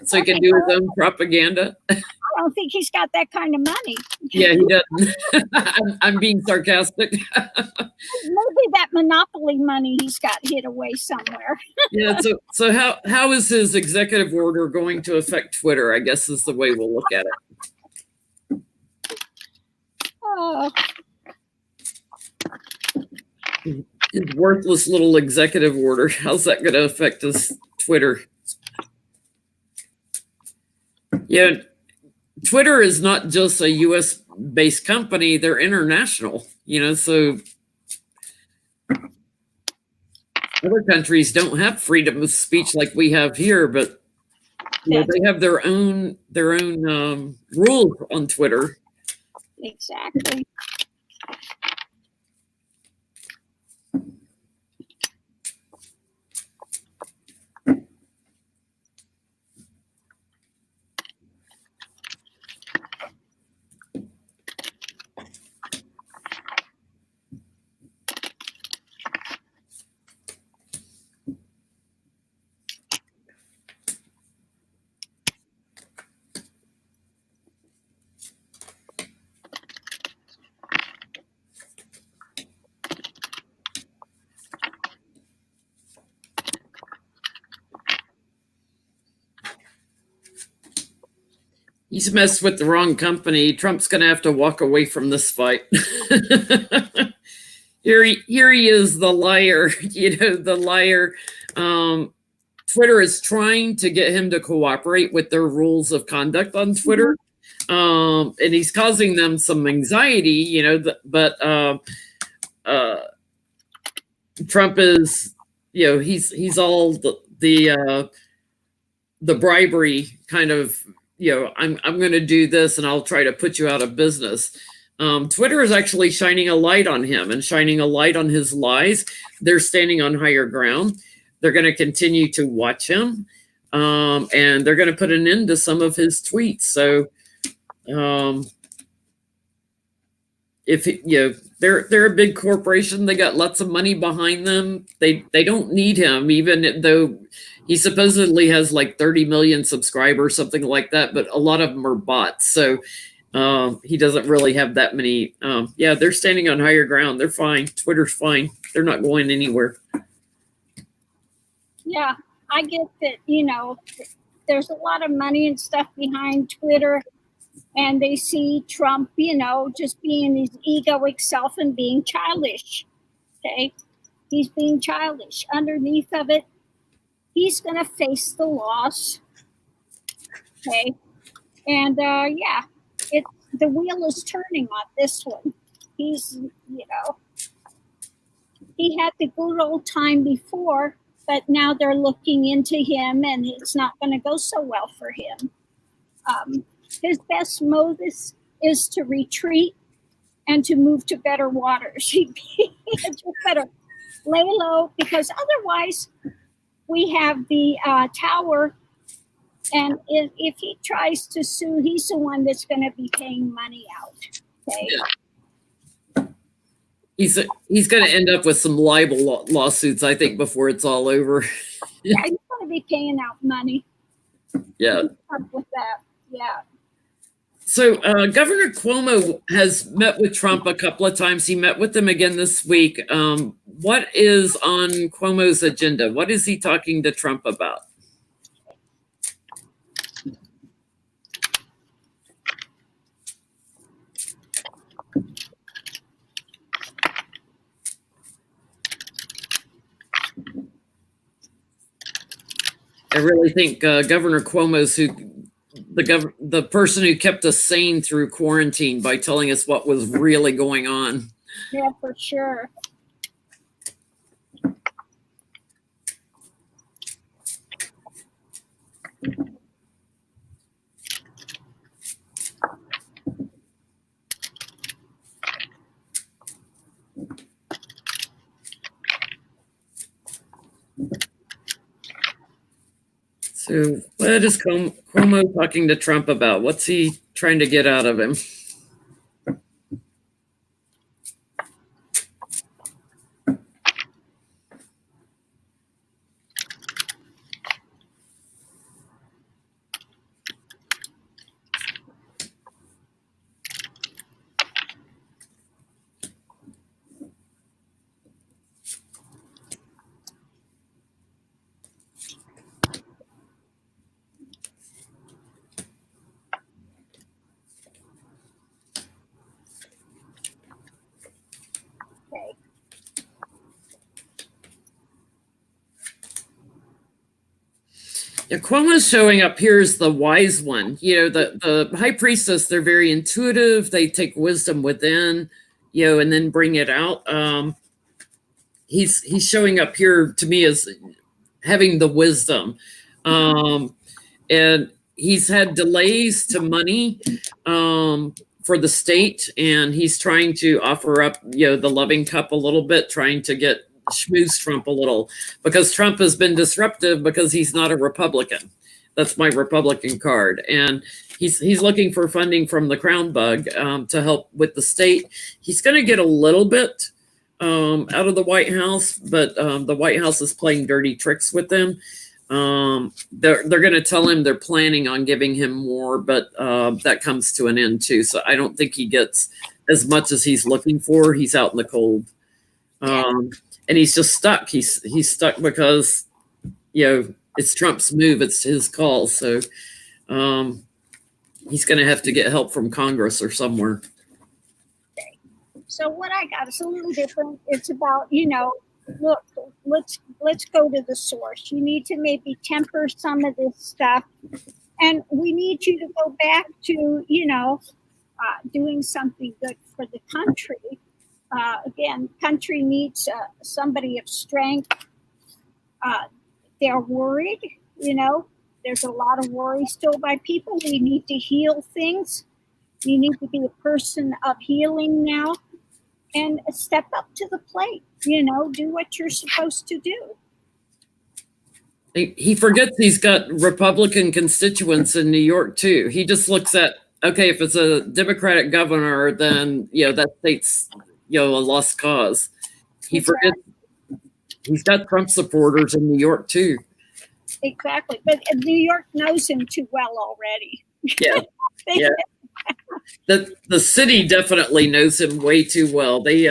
so he can do his own propaganda. I don't think he's got that kind of money. Yeah, he doesn't. I'm being sarcastic. Maybe that monopoly money he's got hid away somewhere. Yeah. So how is his executive order going to affect Twitter? I guess is the way we'll look at it. Oh. His worthless little executive order. How's that going to affect his Twitter? Yeah. Twitter is not just a U.S. based company; they're international. So other countries don't have freedom of speech like we have here, but they have their own rules on Twitter. Exactly. He's messed with the wrong company. Trump's going to have to walk away from this fight. Here he is, the liar. The liar. Twitter is trying to get him to cooperate with their rules of conduct on Twitter, and he's causing them some anxiety. But Trump is, he's all the bribery kind of. I'm going to do this and I'll try to put you out of business. Twitter is actually shining a light on him and shining a light on his lies. They're standing on higher ground. They're going to continue to watch him, and they're going to put an end to some of his tweets. So, if they're a big corporation, they got lots of money behind them. They don't need him, even though he supposedly has like 30 million subscribers, something like that. But a lot of them are bots, so he doesn't really have that many. They're standing on higher ground. They're fine. Twitter's fine. They're not going anywhere. Yeah, I get that. There's a lot of money and stuff behind Twitter. And they see Trump, just being his egoic self and being childish. Okay. He's being childish. Underneath of it, he's going to face the loss. Okay. And the wheel is turning on this one. he's, he had the good old time before, but now they're looking into him and it's not going to go so well for him. His best modus is to retreat and to move to better waters. He just better lay low, because otherwise we have the tower, and if he tries to sue, he's the one that's going to be paying money out. Okay. Yeah. He's going to end up with some libel lawsuits, I think, before it's all over. Yeah, he's going to be paying out money. Yeah. Up with that. Yeah. So Governor Cuomo has met with Trump a couple of times. He met with him again this week. What is on Cuomo's agenda? What is he talking to Trump about? I really think Governor Cuomo's the person who kept us sane through quarantine by telling us what was really going on. Yeah, for sure. So what is Cuomo talking to Trump about? What's he trying to get out of him? Okay. Yeah, Cuomo's showing up here as the wise one. The high priestess, they're very intuitive. They take wisdom within, and then bring it out. He's showing up here to me as having the wisdom. And he's had delays to money for the state, and he's trying to offer up, the loving cup a little bit, trying to get schmooze Trump a little, because Trump has been disruptive because he's not a Republican. That's my Republican card. And he's looking for funding from the Crown Bug to help with the state. He's going to get a little bit out of the White House, but the White House is playing dirty tricks with them. They're going to tell him they're planning on giving him more, but that comes to an end too. So I don't think he gets as much as he's looking for. He's out in the cold. And he's just stuck. He's stuck because, it's Trump's move. It's his call. So he's going to have to get help from Congress or somewhere. Okay. So what I got is a little different. It's about, look, let's go to the source. You need to maybe temper some of this stuff. And we need you to go back to, doing something good for the country. Again, country needs somebody of strength. They're worried, there's a lot of worry still by people. We need to heal things. You need to be a person of healing now and step up to the plate, do what you're supposed to do. He forgets he's got Republican constituents in New York too. He just looks at, okay, if it's a Democratic governor, then, that state's, a lost cause. He forgets he's got Trump supporters in New York too. Exactly. But New York knows him too well already. Yeah. Yeah. The city definitely knows him way too well. They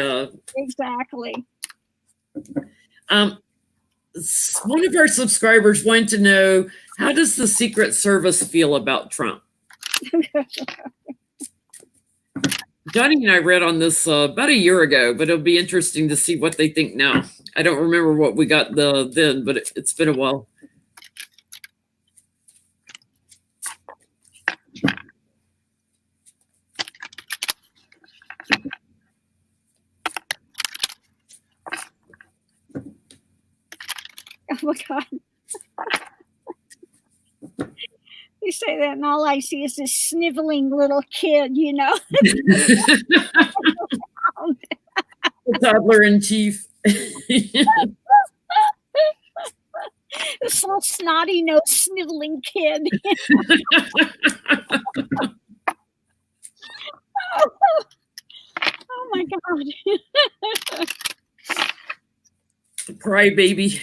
exactly. One of our subscribers wanted to know, how does the Secret Service feel about Trump? Johnny and I read on this about a year ago, but it'll be interesting to see what they think now. I don't remember what we got then, but it's been a while. Oh my God. You say that, and all I see is this sniveling little kid, you know. The toddler in chief. This little snotty nosed sniveling kid. Oh my God. Cry baby.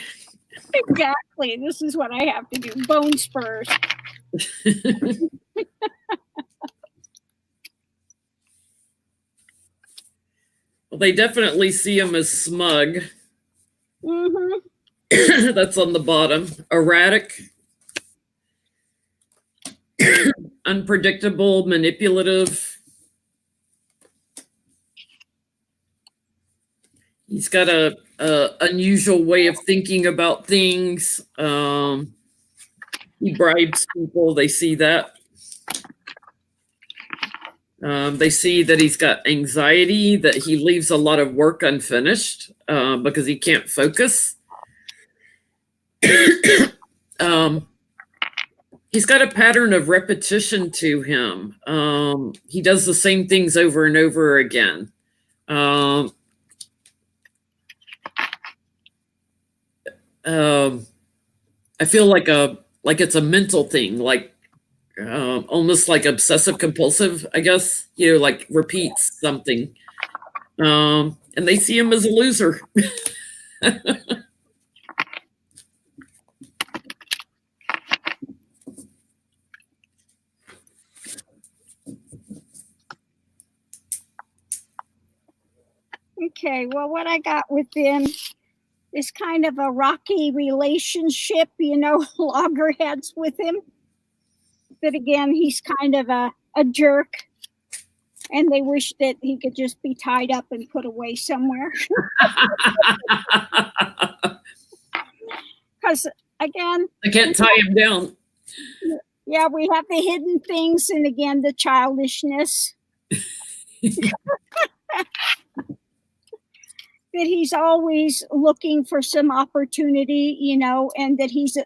Exactly. This is what I have to do. Bone spurs. Well, they definitely see him as smug. Mm-hmm. That's on the bottom. Erratic, unpredictable, manipulative. He's got a unusual way of thinking about things. He bribes people. They see that. They see that he's got anxiety, that he leaves a lot of work unfinished because he can't focus. He's got a pattern of repetition to him. He does the same things over and over again. I feel like it's a mental thing, like almost like obsessive compulsive, I guess, like repeats something. And they see him as a loser. Okay, well, what I got with them is kind of a rocky relationship, loggerheads with him. But again, he's kind of a jerk, and they wish that he could just be tied up and put away somewhere. Because again, I can't tie him down. Yeah, we have the hidden things, and again, the childishness. That he's always looking for some opportunity, and that he's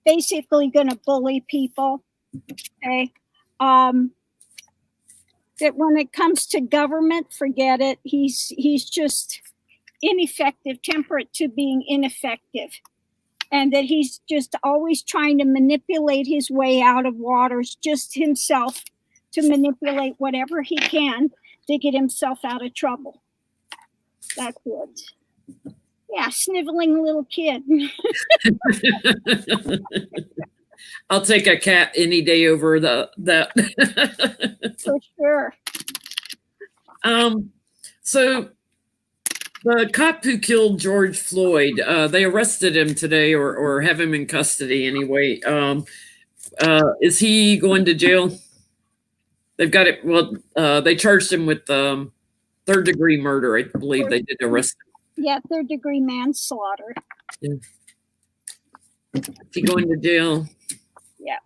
basically going to bully people. Okay. That when it comes to government, forget it. He's just ineffective, temperate to being ineffective. And that he's just always trying to manipulate his way out of waters, just himself, to manipulate whatever he can to get himself out of trouble. That's it. Yeah, sniveling little kid. I'll take a cat any day over that. For sure. So the cop who killed George Floyd, they arrested him today, or have him in custody anyway. Is he going to jail? They've got it. Well, they charged him with third-degree murder. I believe they did arrest him. Yeah, third-degree manslaughter. Yeah. Is he going to jail? Yeah.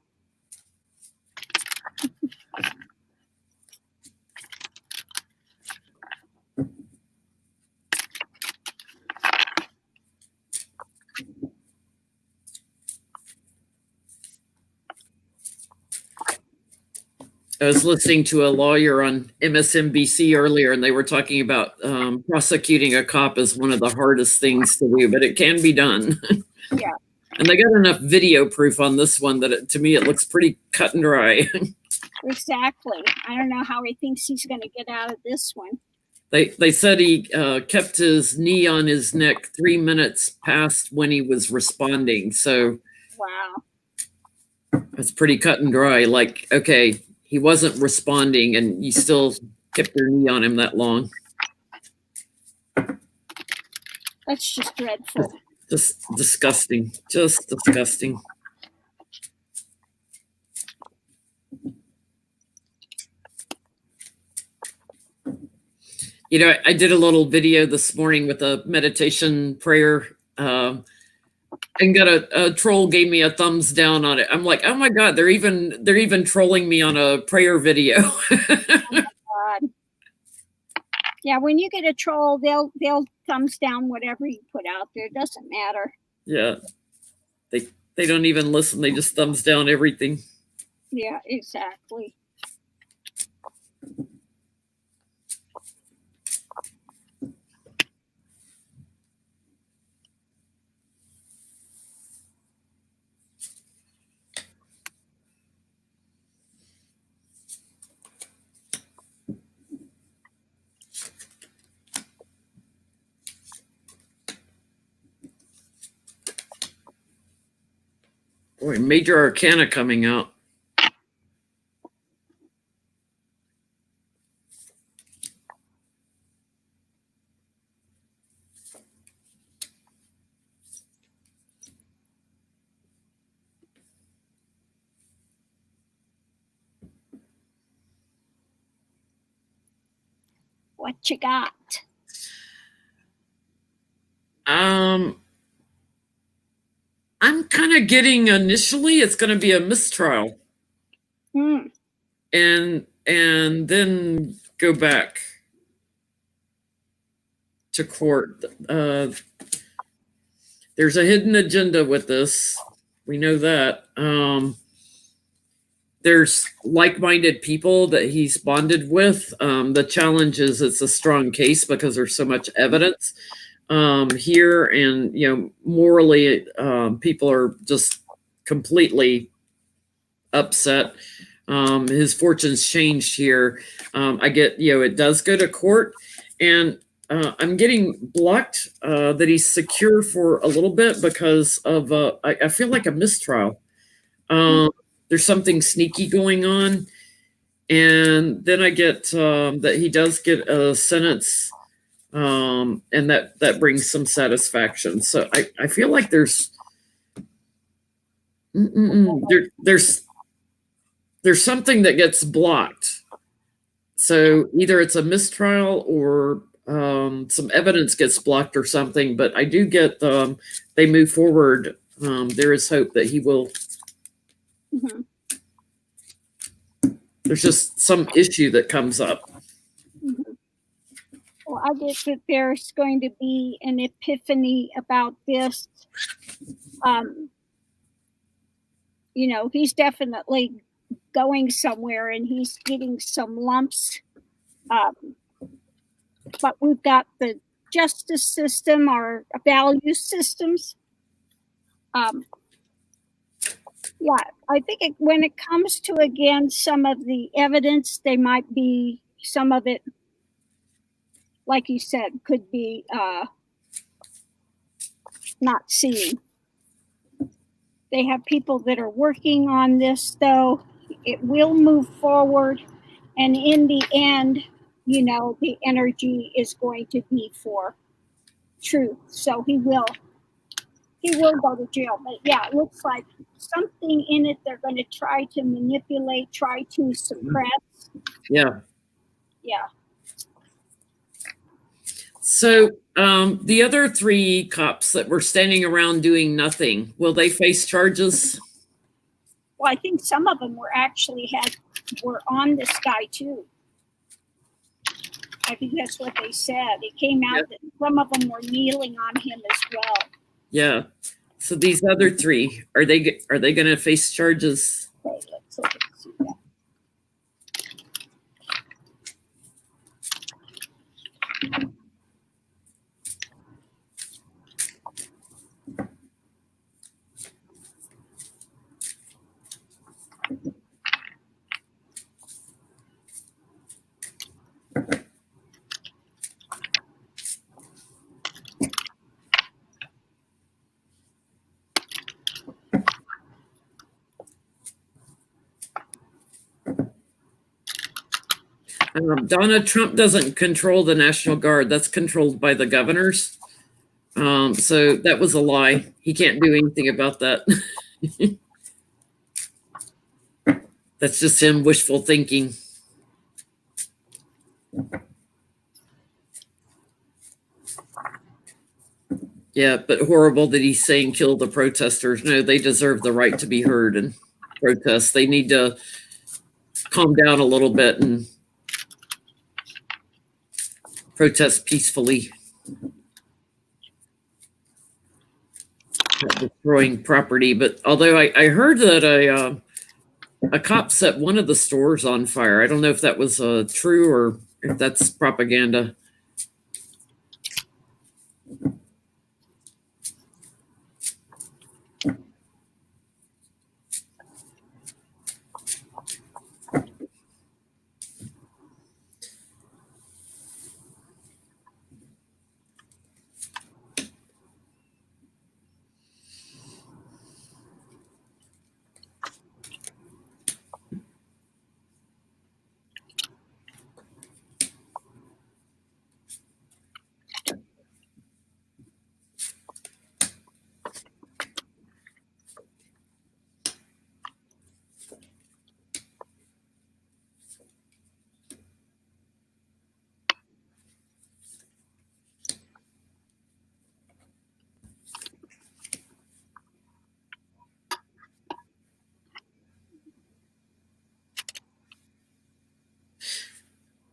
I was listening to a lawyer on MSNBC earlier, and they were talking about prosecuting a cop is one of the hardest things to do, but it can be done. Yeah. And they got enough video proof on this one that to me it looks pretty cut and dry. Exactly. I don't know how he thinks he's going to get out of this one. They said he kept his knee on his neck 3 minutes past when he was responding. So wow, it's pretty cut and dry. Like, okay, he wasn't responding, and you still kept your knee on him that long. That's just dreadful. Just disgusting. Just disgusting. I did a little video this morning with a meditation prayer. And got a troll gave me a thumbs down on it. I'm like, oh my God, they're even trolling me on a prayer video. Oh God. Yeah, when you get a troll, they'll thumbs down whatever you put out there. It doesn't matter. Yeah. They don't even listen. They just thumbs down everything. Yeah, exactly. Boy, major arcana coming out. What you got? I'm kind of getting initially it's going to be a mistrial, and then go back to court. There's a hidden agenda with this. We know that. There's like-minded people that he's bonded with. The challenge is it's a strong case because there's so much evidence here, and morally, people are just completely upset. His fortune's changed here. I get, it does go to court, and I'm getting blocked that he's secure for a little bit because of I feel like a mistrial. There's something sneaky going on, and then I get that he does get a sentence, and that brings some satisfaction. So I feel like there's something that gets blocked. So either it's a mistrial or some evidence gets blocked or something. But I do get they move forward. There is hope that he will. Mm-hmm. There's just some issue that comes up. Mm-hmm. Well, I guess that there's going to be an epiphany about this. He's definitely going somewhere, and he's getting some lumps. But we've got the justice system, our value systems. Yeah, I think when it comes to, again, some of the evidence, they might be, some of it, like you said, could be not seen. They have people that are working on this, though. It will move forward. And in the end, the energy is going to be for truth. So he will go to jail. But yeah, it looks like something in it they're going to try to manipulate, try to suppress. Yeah. Yeah. So the other 3 cops that were standing around doing nothing, will they face charges? Well, I think some of them were on this guy too. I think that's what they said. It came out that some of them were kneeling on him as well. Yeah. So these other 3, are they going to face charges? Okay, let's look and see that. Donald Trump doesn't control the National Guard. That's controlled by the governors. So that was a lie. He can't do anything about that. That's just him wishful thinking. Yeah, but horrible that he's saying kill the protesters. No, they deserve the right to be heard and protest. They need to calm down a little bit and protest peacefully. destroying property. But although I heard that a cop set one of the stores on fire. I don't know if that was true or if that's propaganda.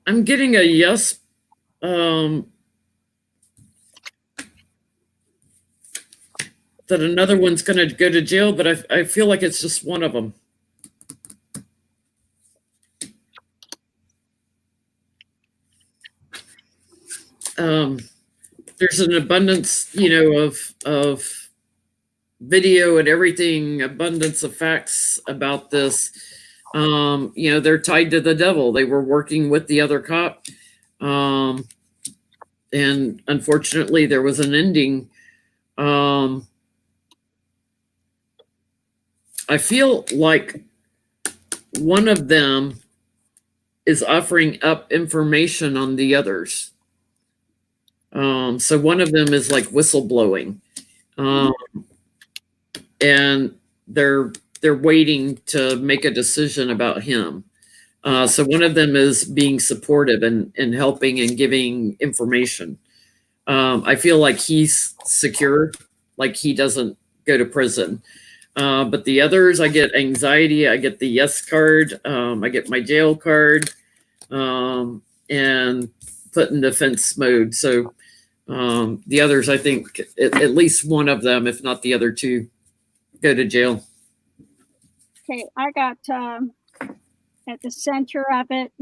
I'm getting a yes. That another one's going to go to jail, but I feel like it's just one of them. There's an abundance, of video and everything, abundance of facts about this. They're tied to the devil. They were working with the other cop. And unfortunately, there was an ending. I feel like one of them is offering up information on the others. So one of them is like whistleblowing. And they're waiting to make a decision about him. So one of them is being supportive and helping and giving information. I feel like he's secure, like he doesn't go to prison. But the others, I get anxiety. I get the yes card. I get my jail card, and put in defense mode. So the others, I think at least one of them, if not the other two, go to jail. Okay, I got at the center of it,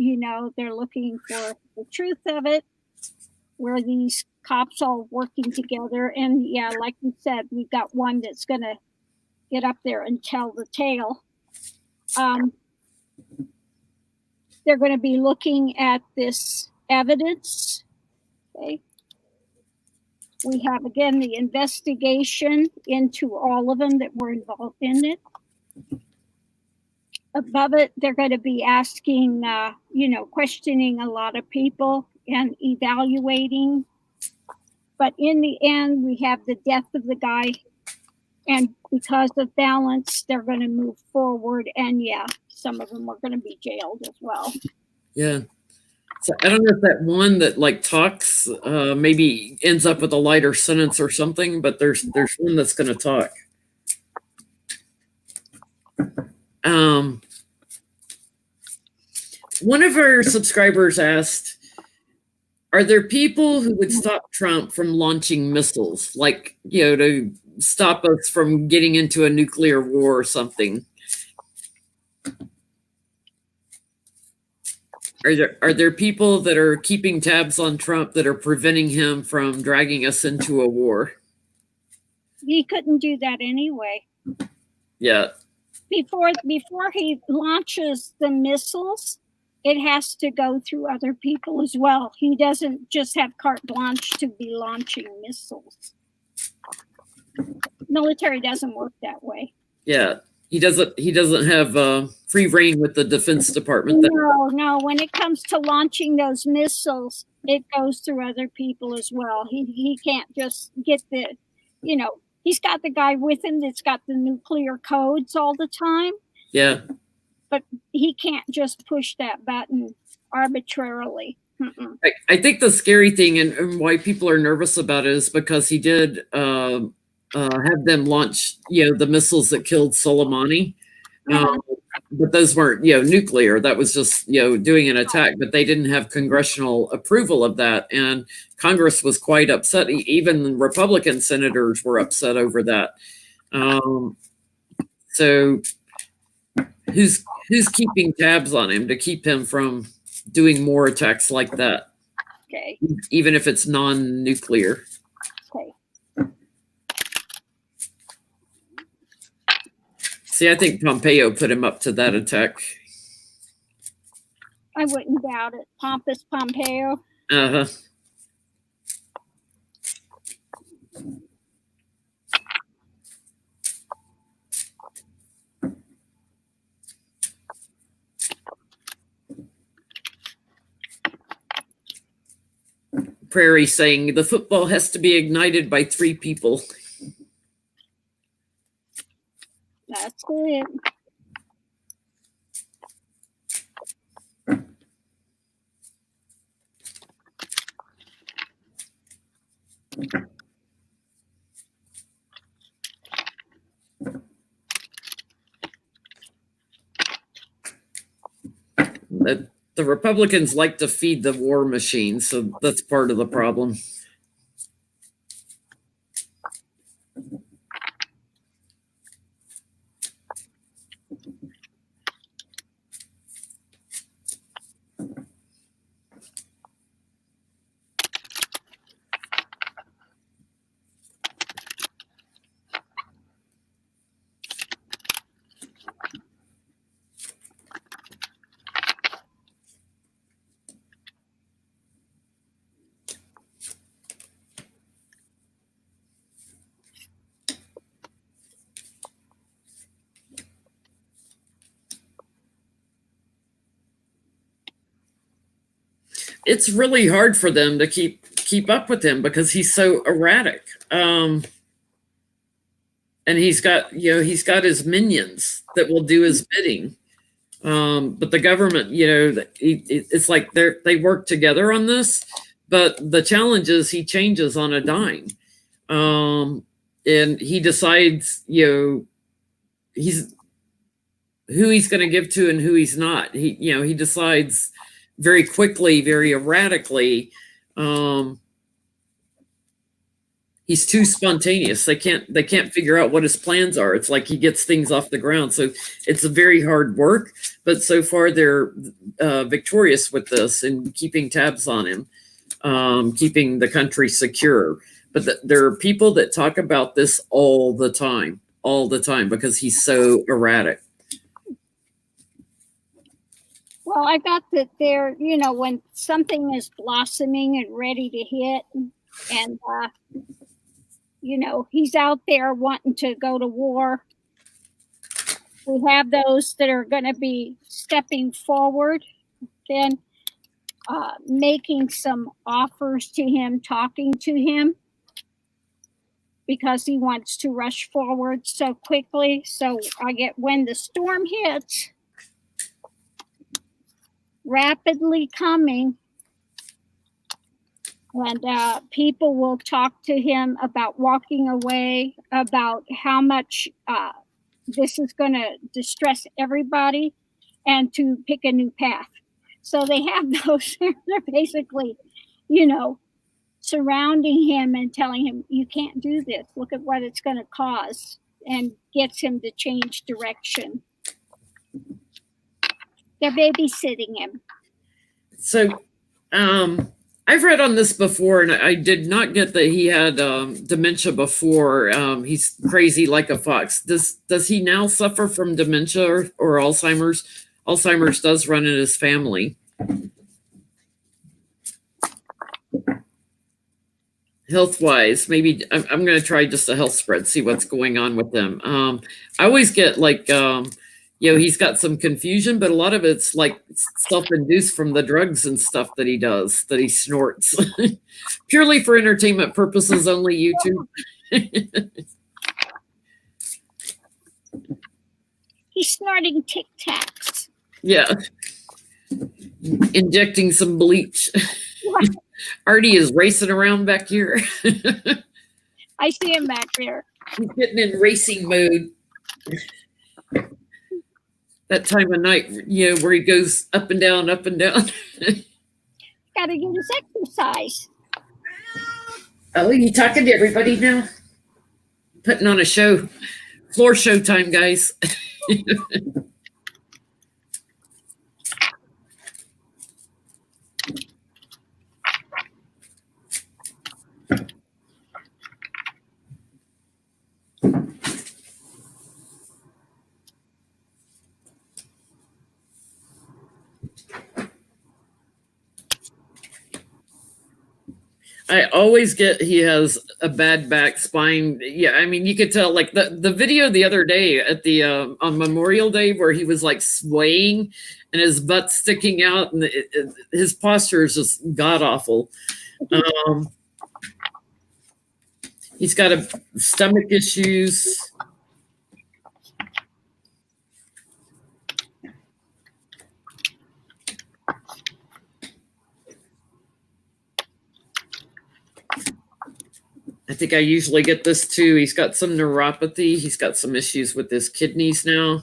they're looking for the truth of it, where these cops all working together. And yeah, like you said, we've got one that's going to get up there and tell the tale. They're going to be looking at this evidence. Okay. We have, again, the investigation into all of them that were involved in it. Above it, they're going to be asking, questioning a lot of people and evaluating. But in the end, we have the death of the guy. And because of balance, they're going to move forward. And yeah, some of them are going to be jailed as well. Yeah. So I don't know if that one that like talks maybe ends up with a lighter sentence or something, but there's one that's going to talk. One of our subscribers asked, are there people who would stop Trump from launching missiles, like, to stop us from getting into a nuclear war or something? Are there people that are keeping tabs on Trump that are preventing him from dragging us into a war? He couldn't do that anyway. Yeah. Before he launches the missiles, it has to go through other people as well. He doesn't just have carte blanche to be launching missiles. Military doesn't work that way. Yeah. He doesn't have free reign with the Defense Department. No. When it comes to launching those missiles, it goes through other people as well. He can't just get he's got the guy with him that's got the nuclear codes all the time. Yeah. But he can't just push that button arbitrarily. I think the scary thing and why people are nervous about it is because he did have them launch, the missiles that killed Soleimani. but those weren't, nuclear. That was just, doing an attack, but they didn't have congressional approval of that. And Congress was quite upset. Even Republican senators were upset over that. So who's keeping tabs on him to keep him from doing more attacks like that? Okay. Even if it's non-nuclear. Okay. See, I think Pompeo put him up to that attack. I wouldn't doubt it. Pompous Pompeo. Uh-huh. Prairie saying the football has to be ignited by 3 people. That's it. The Republicans like to feed the war machine, so that's part of the problem. It's really hard for them to keep up with him because he's so erratic. And he's got his minions that will do his bidding. But the government, it's like they work together on this, but the challenge is he changes on a dime. And he decides, he's who he's going to give to and who he's not. He decides very quickly, very erratically. He's too spontaneous. They can't figure out what his plans are. It's like he gets things off the ground. So it's a very hard work, but so far they're victorious with this and keeping tabs on him, keeping the country secure. But there are people that talk about this all the time, because he's so erratic. Well, I got that there, when something is blossoming and ready to hit, and, he's out there wanting to go to war. We have those that are going to be stepping forward, then making some offers to him, talking to him, because he wants to rush forward so quickly. So I get when the storm hits, rapidly coming, and people will talk to him about walking away, about how much this is going to distress everybody, and to pick a new path. So they have those, they're basically, surrounding him and telling him, you can't do this. Look at what it's going to cause, and gets him to change direction. They're babysitting him. So, I've read on this before, and I did not get that he had dementia before. He's crazy like a fox. Does he now suffer from dementia or Alzheimer's? Alzheimer's does run in his family. Health-wise, maybe I'm going to try just a health spread, see what's going on with them. I always get like, he's got some confusion, but a lot of it's like self-induced from the drugs and stuff that he snorts. Purely for entertainment purposes, only YouTube. He's snorting Tic Tacs. Yeah. Injecting some bleach. Artie is racing around back here. I see him back there. He's getting in racing mode. that time of night, where he goes up and down, up and down. Got to get his exercise. Oh, you talking to everybody now? Putting on a show. Floor show time, guys. I always get he has a bad back spine. Yeah, I mean, you could tell, like the video the other day at the on Memorial Day where he was like swaying and his butt sticking out, and his posture is just god awful. He's got stomach issues. I think I usually get this too. He's got some neuropathy. He's got some issues with his kidneys now.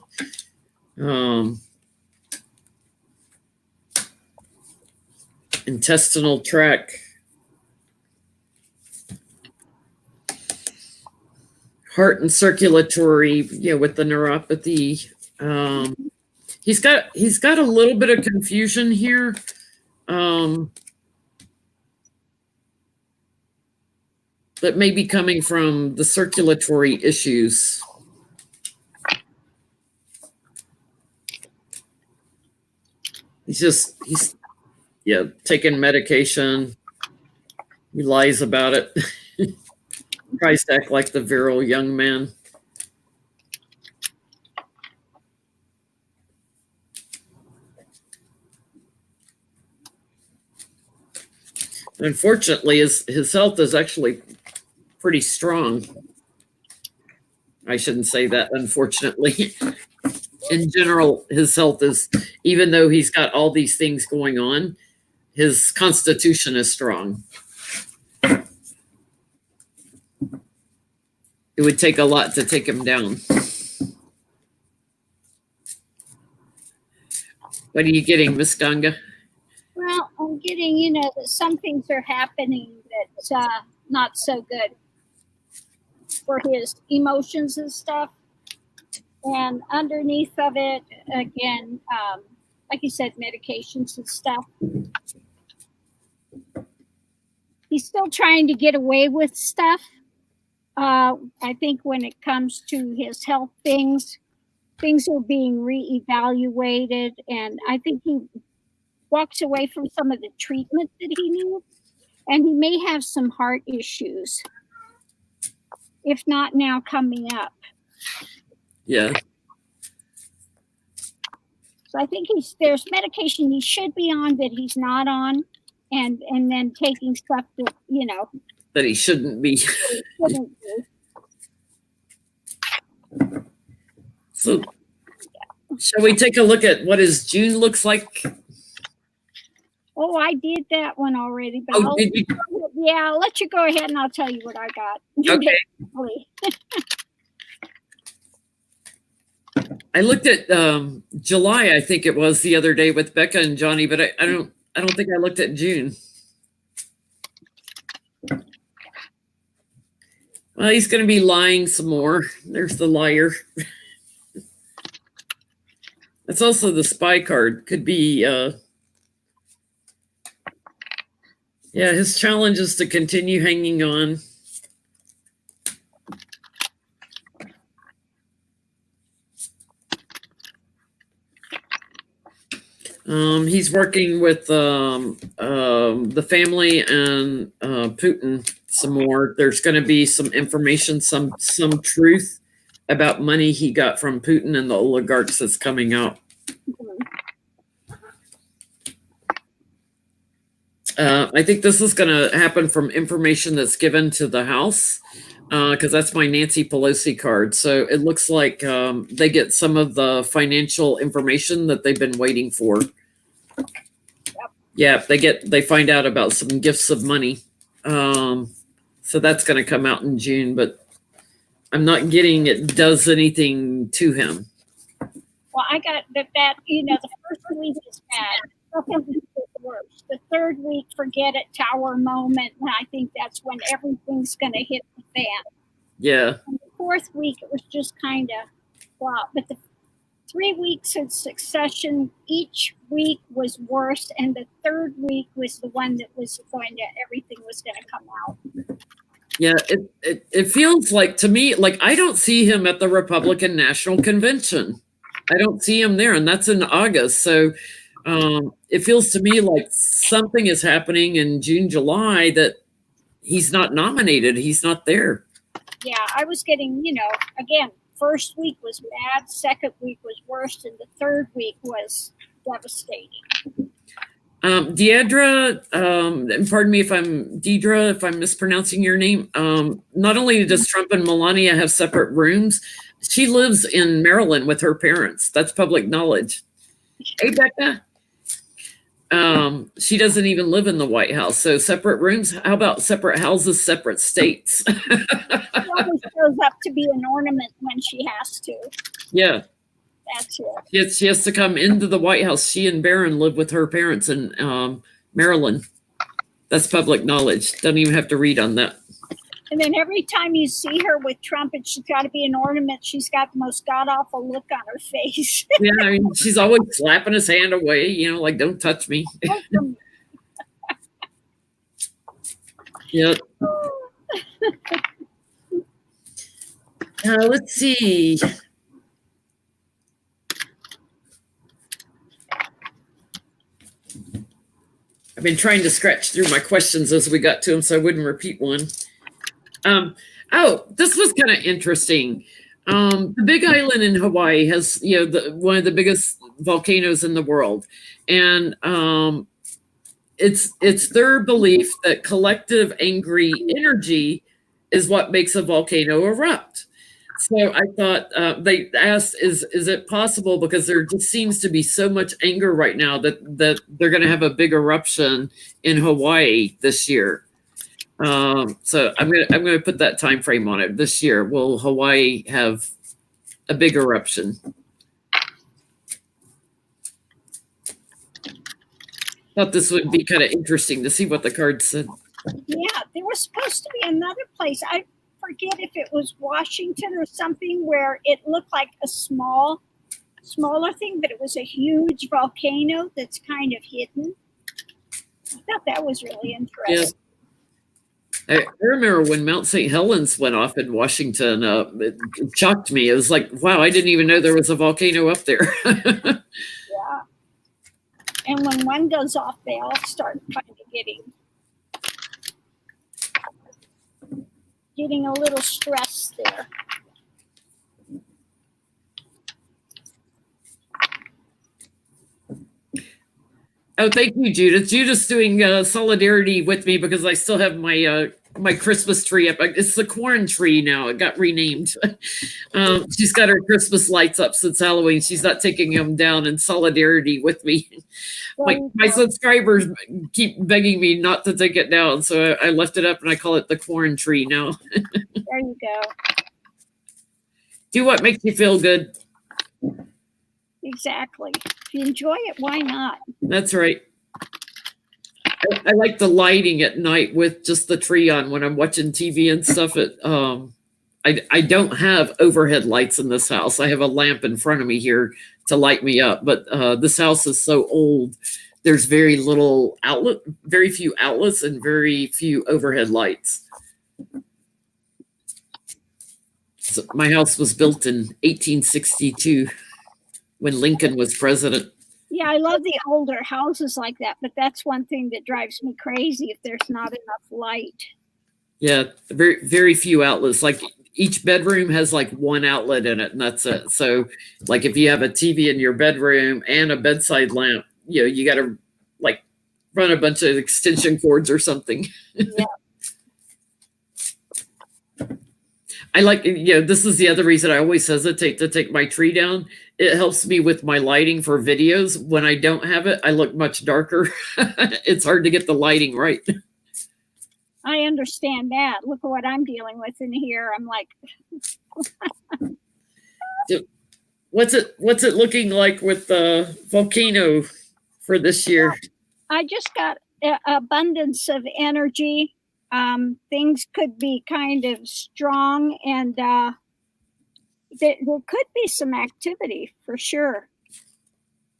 Intestinal tract. Heart and circulatory, with the neuropathy. He's got a little bit of confusion here. That may be coming from the circulatory issues. He's taking medication. He lies about it. Tries to act like the virile young man. Unfortunately, his health is actually pretty strong. I shouldn't say that, unfortunately. In general, his health is, even though he's got all these things going on, his constitution is strong. It would take a lot to take him down. What are you getting, Miss Ganga? Well, I'm getting, that some things are happening that's not so good for his emotions and stuff. And underneath of it, again, like you said, medications and stuff. He's still trying to get away with stuff. I think when it comes to his health things are being reevaluated. And I think he walks away from some of the treatment that he needs. And he may have some heart issues, if not now coming up. Yeah. So I think there's medication he should be on that he's not on, and then taking stuff that, that he shouldn't be. So shall we take a look at what his June looks like? Oh, I did that one already. But did you? Yeah, I'll let you go ahead and I'll tell you what I got. Okay. I looked at July, I think it was, the other day with Becca and Johnny, but I don't think I looked at June. Well, he's going to be lying some more. There's the liar. That's also the spy card. Could be, his challenge is to continue hanging on. He's working with the family and Putin some more. There's going to be some information, some truth about money he got from Putin and the oligarchs that's coming out. I think this is going to happen from information that's given to the House, because that's my Nancy Pelosi card. So it looks like they get some of the financial information that they've been waiting for. Yeah, they find out about some gifts of money. So that's going to come out in June, but I'm not getting it does anything to him. Well, I got that, the first week is bad. Second week is worse. The third week, forget it, tower moment. And I think that's when everything's going to hit the fan. Yeah. And the fourth week, it was just kind of, wow. But the 3 weeks in succession, each week was worse. And the third week was the one that was everything was going to come out. Yeah, it feels like to me, like I don't see him at the Republican National Convention. I don't see him there, and that's in August. So it feels to me like something is happening in June, July that he's not nominated. He's not there. Yeah, I was getting, again, first week was bad, second week was worse, and the third week was devastating. Deidre, and pardon me if Deidre, if I'm mispronouncing your name. Not only does Trump and Melania have separate rooms, she lives in Maryland with her parents. That's public knowledge. Hey, Becca. She doesn't even live in the White House. So separate rooms. How about separate houses, separate states? She always shows up to be an ornament when she has to. Yeah. That's it. She has to come into the White House. She and Barron live with her parents in Maryland. That's public knowledge. Don't even have to read on that. And then every time you see her with Trump, and she's got to be an ornament, she's got the most god-awful look on her face. Yeah, I mean, she's always slapping his hand away, like, don't touch me. Yep. Let's see. I've been trying to scratch through my questions as we got to them so I wouldn't repeat one. This was kind of interesting. The Big Island in Hawaii has, one of the biggest volcanoes in the world. And it's their belief that collective angry energy is what makes a volcano erupt. So I thought they asked, is it possible, because there just seems to be so much anger right now that they're going to have a big eruption in Hawaii this year. So I'm gonna put that time frame on it. This year, will Hawaii have a big eruption? Thought this would be kind of interesting to see what the cards said. Yeah, there was supposed to be another place. I forget if it was Washington or something, where it looked like a smaller thing, but it was a huge volcano that's kind of hidden. I thought that was really interesting. Yeah. I remember when Mount St. Helens went off in Washington. It shocked me. It was like, wow, I didn't even know there was a volcano up there. Yeah. And when one goes off, they all start kind of getting a little stressed there. Oh, thank you, Judith. Judith's doing solidarity with me because I still have my my Christmas tree up. It's the corn tree now. It got renamed. She's got her Christmas lights up since Halloween. She's not taking them down in solidarity with me. My subscribers keep begging me not to take it down, so I left it up and I call it the corn tree now. There you go. Do what makes you feel good. Exactly. If you enjoy it, why not? That's right. I like the lighting at night with just the tree on when I'm watching TV and stuff. I don't have overhead lights in this house. I have a lamp in front of me here to light me up, but this house is so old. There's very few outlets and very few overhead lights. So my house was built in 1862 when Lincoln was president. Yeah, I love the older houses like that, but that's one thing that drives me crazy if there's not enough light. Yeah, very, very few outlets. Like each bedroom has like one outlet in it, and that's it. So like if you have a TV in your bedroom and a bedside lamp, you got to like run a bunch of extension cords or something. Yeah. I like, this is the other reason I always hesitate to take my tree down. It helps me with my lighting for videos. When I don't have it, I look much darker. It's hard to get the lighting right. I understand that. Look at what I'm dealing with in here. I'm like, What's it looking like with the volcano for this year? I just got abundance of energy. Things could be kind of strong, and there could be some activity for sure.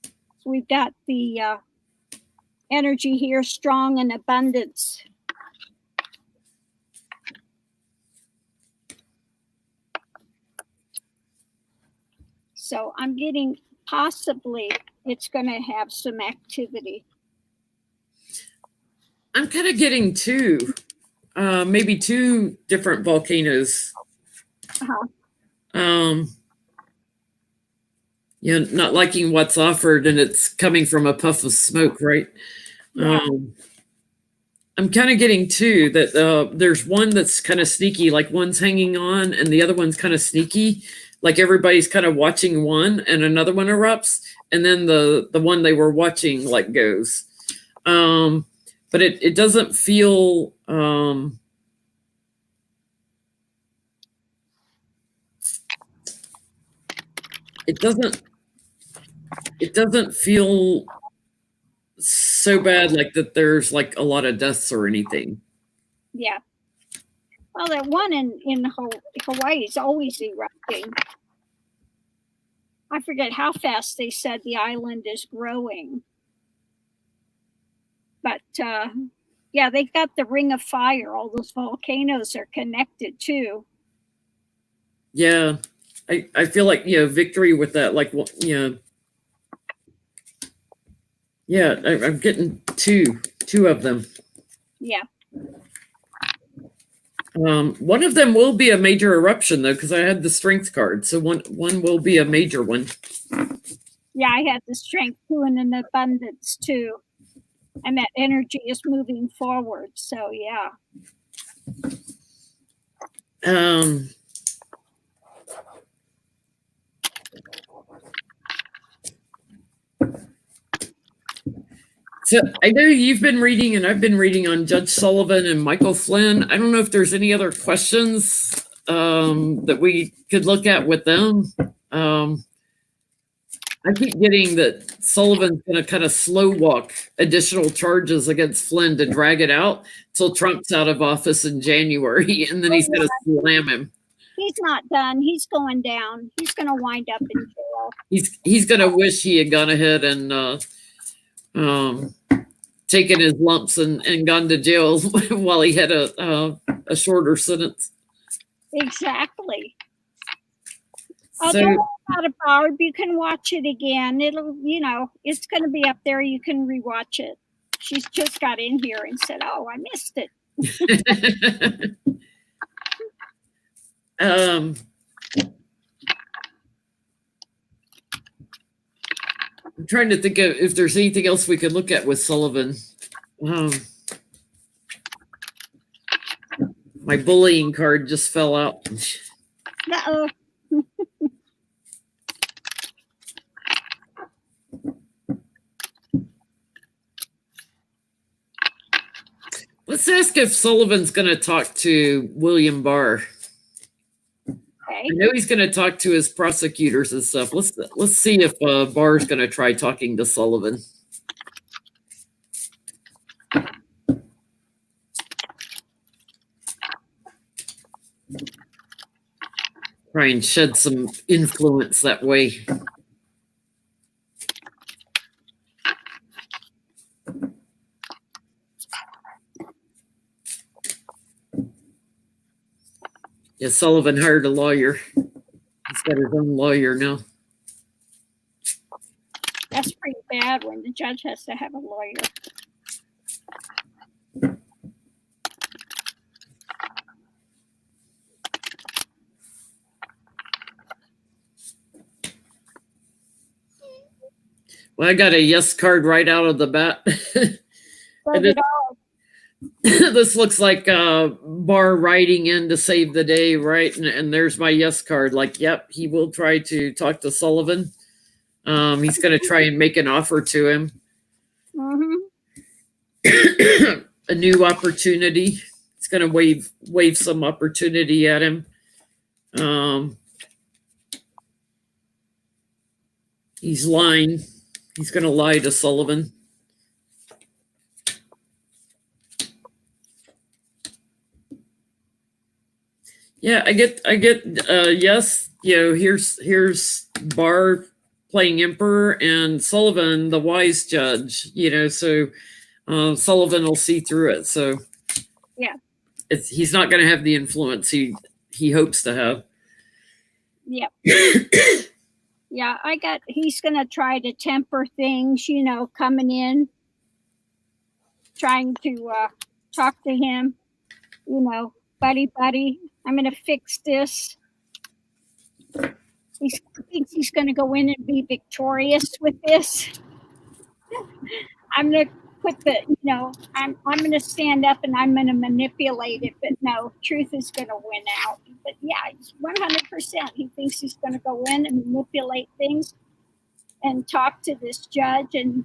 So we've got the energy here, strong and abundance. So I'm getting possibly it's going to have some activity. I'm kind of getting maybe two different volcanoes. Not liking what's offered, and it's coming from a puff of smoke, right? Yeah. I'm kind of getting two that there's one that's kind of sneaky, like one's hanging on, and the other one's kind of sneaky, like everybody's kind of watching one, and another one erupts, and then the one they were watching like goes. But it doesn't feel it doesn't feel so bad, like that there's like a lot of deaths or anything. Yeah. Well, that one in Hawaii is always erupting. I forget how fast they said the island is growing. But yeah, they've got the ring of fire. All those volcanoes are connected too. Yeah. I feel like, victory with that, like, yeah, I'm getting two of them. Yeah. One of them will be a major eruption though, because I had the strength card. So one will be a major one. Yeah, I had the strength too, and an abundance too. And that energy is moving forward. So yeah. So I know you've been reading, and I've been reading on Judge Sullivan and Michael Flynn. I don't know if there's any other questions that we could look at with them. I keep getting that Sullivan's going to kind of slow walk additional charges against Flynn to drag it out till Trump's out of office in January, and then he's going to slam him. He's not done. He's going down. He's going to wind up in jail. He's going to wish he had gone ahead and taken his lumps and gone to jail while he had a shorter sentence. Exactly. Although not a Barb, you can watch it again. It'll, it's going to be up there. You can rewatch it. She's just got in here and said, "Oh, I missed it." I'm trying to think of if there's anything else we could look at with Sullivan. My bullying card just fell out. Uh-oh. Let's ask if Sullivan's going to talk to William Barr. Okay. I know he's going to talk to his prosecutors and stuff. Let's see if Barr's going to try talking to Sullivan. Try and shed some influence that way. Yeah, Sullivan hired a lawyer. He's got his own lawyer now. That's pretty bad when the judge has to have a lawyer. Well, I got a yes card right out of the bat. This looks like Barr riding in to save the day, right? And there's my yes card. Like, yep, he will try to talk to Sullivan. He's going to try and make an offer to him. Mm-hmm. A new opportunity. He's going to wave some opportunity at him. He's lying. He's going to lie to Sullivan. Yeah, I get, yes, here's Barr playing emperor and Sullivan, the wise judge, so Sullivan will see through it. So yeah, he's not going to have the influence he hopes to have. Yeah. Yeah, he's going to try to temper things, coming in, trying to talk to him, buddy, I'm going to fix this. He thinks he's going to go in and be victorious with this. I'm going to put I'm going to stand up and I'm going to manipulate it, but no, truth is going to win out. But yeah, 100%. He thinks he's going to go in and manipulate things and talk to this judge, and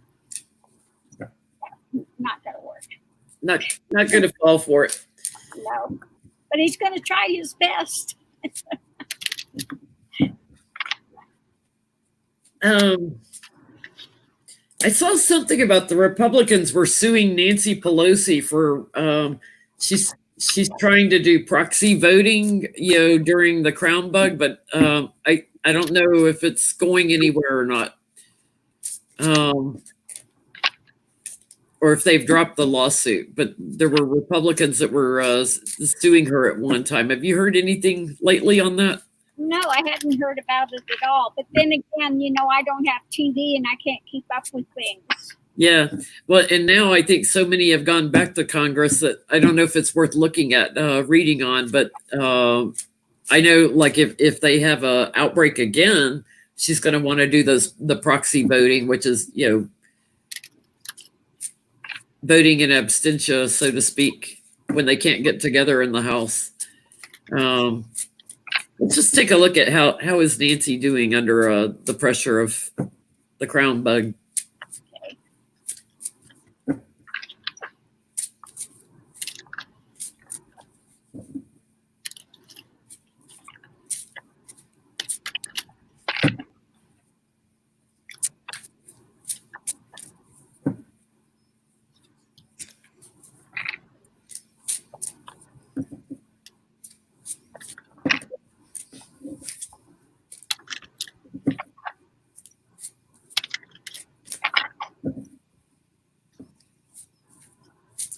not going to work. Not going to fall for it. No, but he's going to try his best. I saw something about the Republicans were suing Nancy Pelosi for she's trying to do proxy voting, during the Crown Bug, but I don't know if it's going anywhere or not, or if they've dropped the lawsuit. But there were Republicans that were suing her at one time. Have you heard anything lately on that? No, I hadn't heard about it at all. But then again, I don't have TV and I can't keep up with things. Yeah. Well, and now I think so many have gone back to Congress that I don't know if it's worth looking at, reading on. But I know, like, if they have a outbreak again, she's going to want to do the proxy voting, which is, voting in absentia, so to speak, when they can't get together in the House. Let's just take a look at how is Nancy doing under the pressure of the Crown Bug.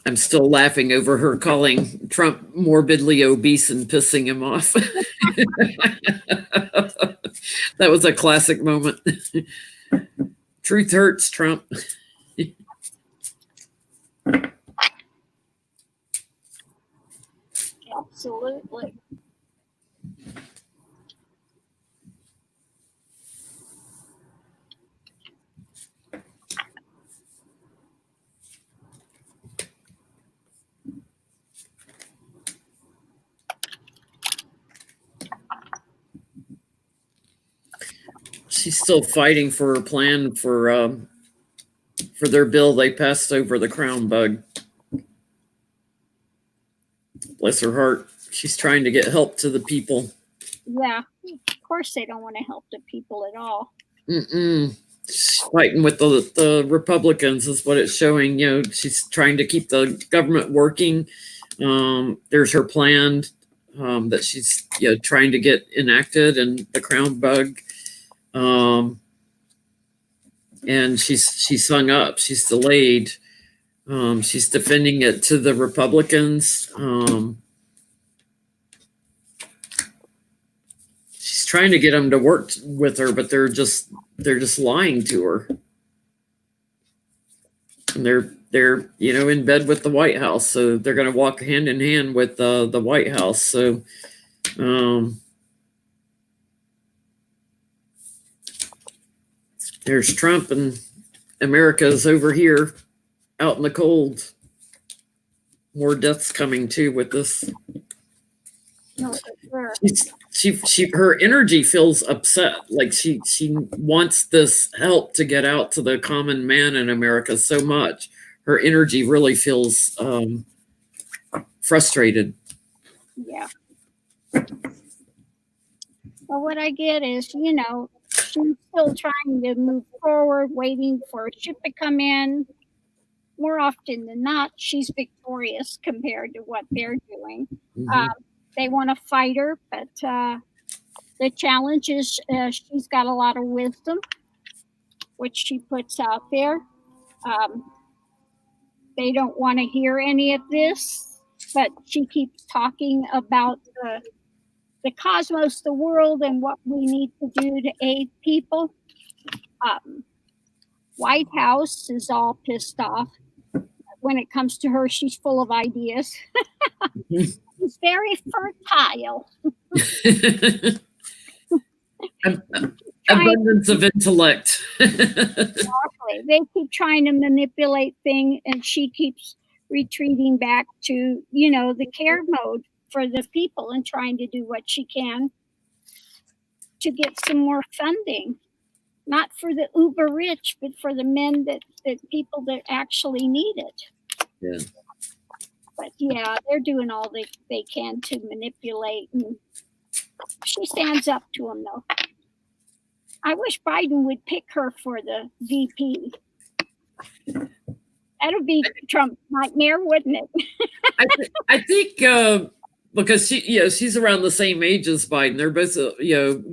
I'm still laughing over her calling Trump morbidly obese and pissing him off. That was a classic moment. Truth hurts, Trump. Absolutely. She's still fighting for her plan for their bill they passed over the Crown Bug. Bless her heart. She's trying to get help to the people. Yeah, of course they don't want to help the people at all. She's fighting with the Republicans is what it's showing. She's trying to keep the government working. There's her plan that she's trying to get enacted, and the Crown Bug. And she's hung up. She's delayed. She's defending it to the Republicans. She's trying to get them to work with her, but they're just lying to her. And they're in bed with the White House, so they're going to walk hand in hand with the White House. So, there's Trump, and America's over here out in the cold. More deaths coming too with this. No, sure. Her energy feels upset. Like she wants this help to get out to the common man in America so much. Her energy really feels frustrated. Yeah. Well, what I get is, she's still trying to move forward, waiting for a ship to come in. More often than not, she's victorious compared to what they're doing. Mm-hmm. They want to fight her, but the challenge is she's got a lot of wisdom, which she puts out there. They don't want to hear any of this, but she keeps talking about the cosmos, the world, and what we need to do to aid people. White House is all pissed off. When it comes to her, she's full of ideas. She's very fertile. Abundance of intellect. Exactly. They keep trying to manipulate things, and she keeps retreating back to, the care mode for the people and trying to do what she can to get some more funding. Not for the uber rich, but for the men that people that actually need it. Yeah. But yeah, they're doing all they can to manipulate, and she stands up to them though. I wish Biden would pick her for the VP. That would be Trump's nightmare, wouldn't it? I think because she's around the same age as Biden. They're both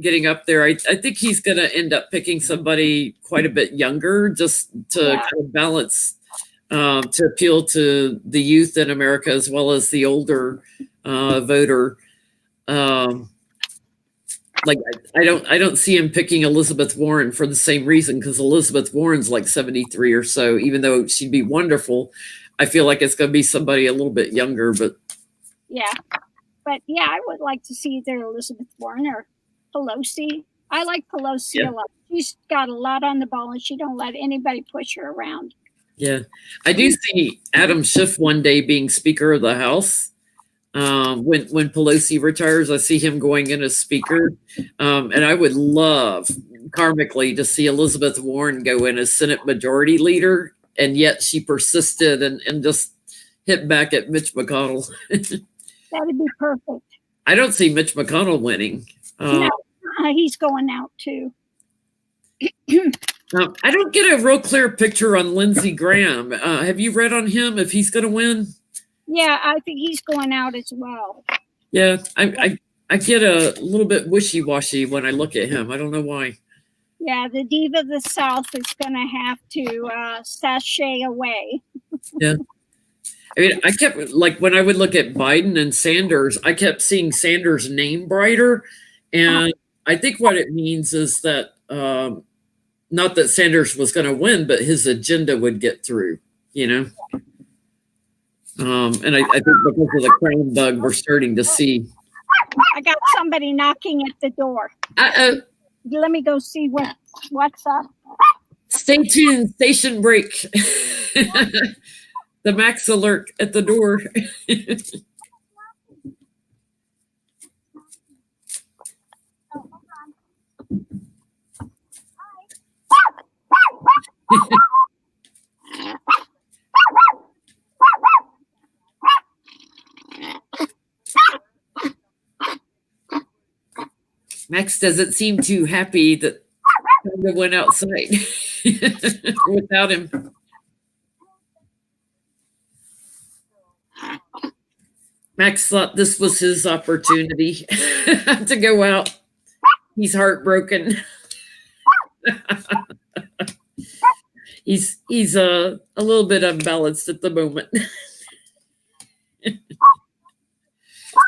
getting up there. I think he's going to end up picking somebody quite a bit younger, just to kind of balance, to appeal to the youth in America as well as the older voter. I don't see him picking Elizabeth Warren for the same reason, because Elizabeth Warren's like 73 or so. Even though she'd be wonderful, I feel like it's going to be somebody a little bit younger. But I would like to see either Elizabeth Warren or Pelosi. I like Pelosi a lot. She's got a lot on the ball, and she don't let anybody push her around. Yeah, I do see Adam Schiff one day being Speaker of the House. When Pelosi retires, I see him going in as Speaker, and I would love karmically to see Elizabeth Warren go in as Senate Majority Leader, and yet she persisted and just hit back at Mitch McConnell. That'd be perfect. I don't see Mitch McConnell winning. No, he's going out too. I don't get a real clear picture on Lindsey Graham. Have you read on him if he's going to win? Yeah, I think he's going out as well. Yeah, I get a little bit wishy-washy when I look at him. I don't know why. Yeah, the diva of the South is going to have to sashay away. Yeah. I mean, I kept, like, when I would look at Biden and Sanders, I kept seeing Sanders' name brighter. And I think what it means is that, not that Sanders was going to win, but his agenda would get through, And I think because of the crown bug, we're starting to see. I got somebody knocking at the door. Let me go see what's up. Stay tuned. Station break. The Max alert at the door. Max doesn't seem too happy that Ganga went outside without him. Max thought this was his opportunity to go out. He's heartbroken. He's a little bit unbalanced at the moment.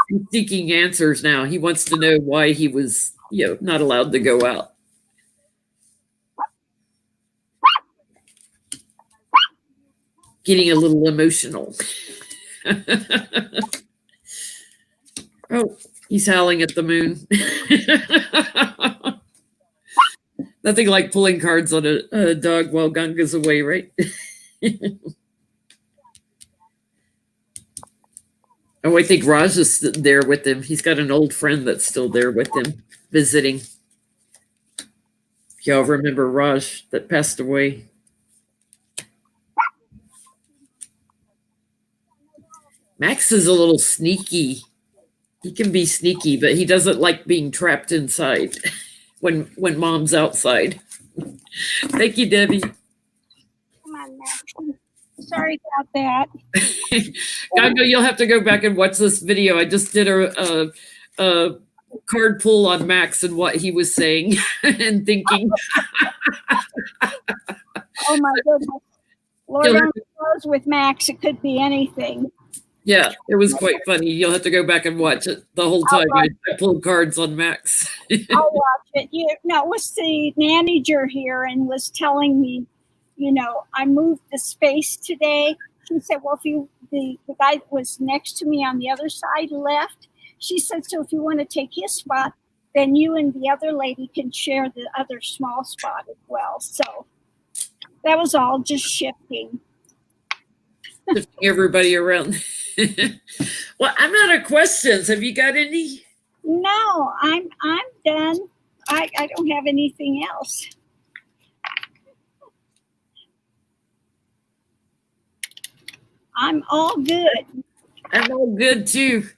He's seeking answers now. He wants to know why he was, not allowed to go out. Getting a little emotional. Oh, he's howling at the moon. Nothing like pulling cards on a dog while Ganga's away, right? Oh, I think Raj is there with him. He's got an old friend that's still there with him, visiting. If y'all remember Raj that passed away. Max is a little sneaky. He can be sneaky, but he doesn't like being trapped inside. when mom's outside. Thank you, Debbie. Come on, Max. Sorry about that. Ganga, you'll have to go back and watch this video. I just did a card pull on Max and what he was saying and thinking. Oh my goodness. Lord only knows with Max, it could be anything. Yeah, it was quite funny. You'll have to go back and watch it the whole time. I pulled cards on Max. I'll watch it. It was the manager here and was telling me, I moved the space today. She said, well, if the guy that was next to me on the other side left, she said, so if you want to take his spot, then you and the other lady can share the other small spot as well. So that was all just shifting. Shifting everybody around. Well, I'm out of questions. Have you got any? No, I'm done. I don't have anything else. I'm all good. I'm all good too.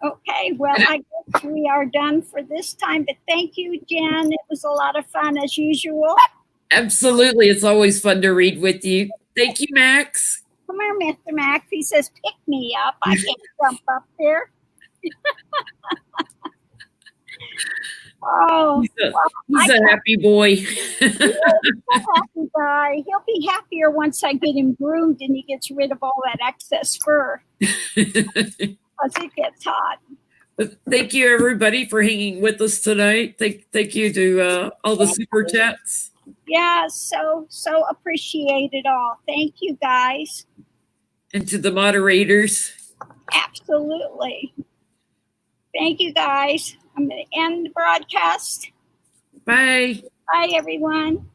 Okay, well, I guess we are done for this time, but thank you, Jen. It was a lot of fun as usual. Absolutely. It's always fun to read with you. Thank you, Max. Come here, Mr. Max. He says, pick me up. I can't jump up there. Oh, he's a happy boy. He's a happy guy. He'll be happier once I get him groomed and he gets rid of all that excess fur. As it gets hot. Thank you, everybody, for hanging with us tonight. Thank you to all the super chats. Yeah, so appreciate it all. Thank you, guys. And to the moderators. Absolutely. Thank you, guys. I'm going to end the broadcast. Bye. Bye, everyone.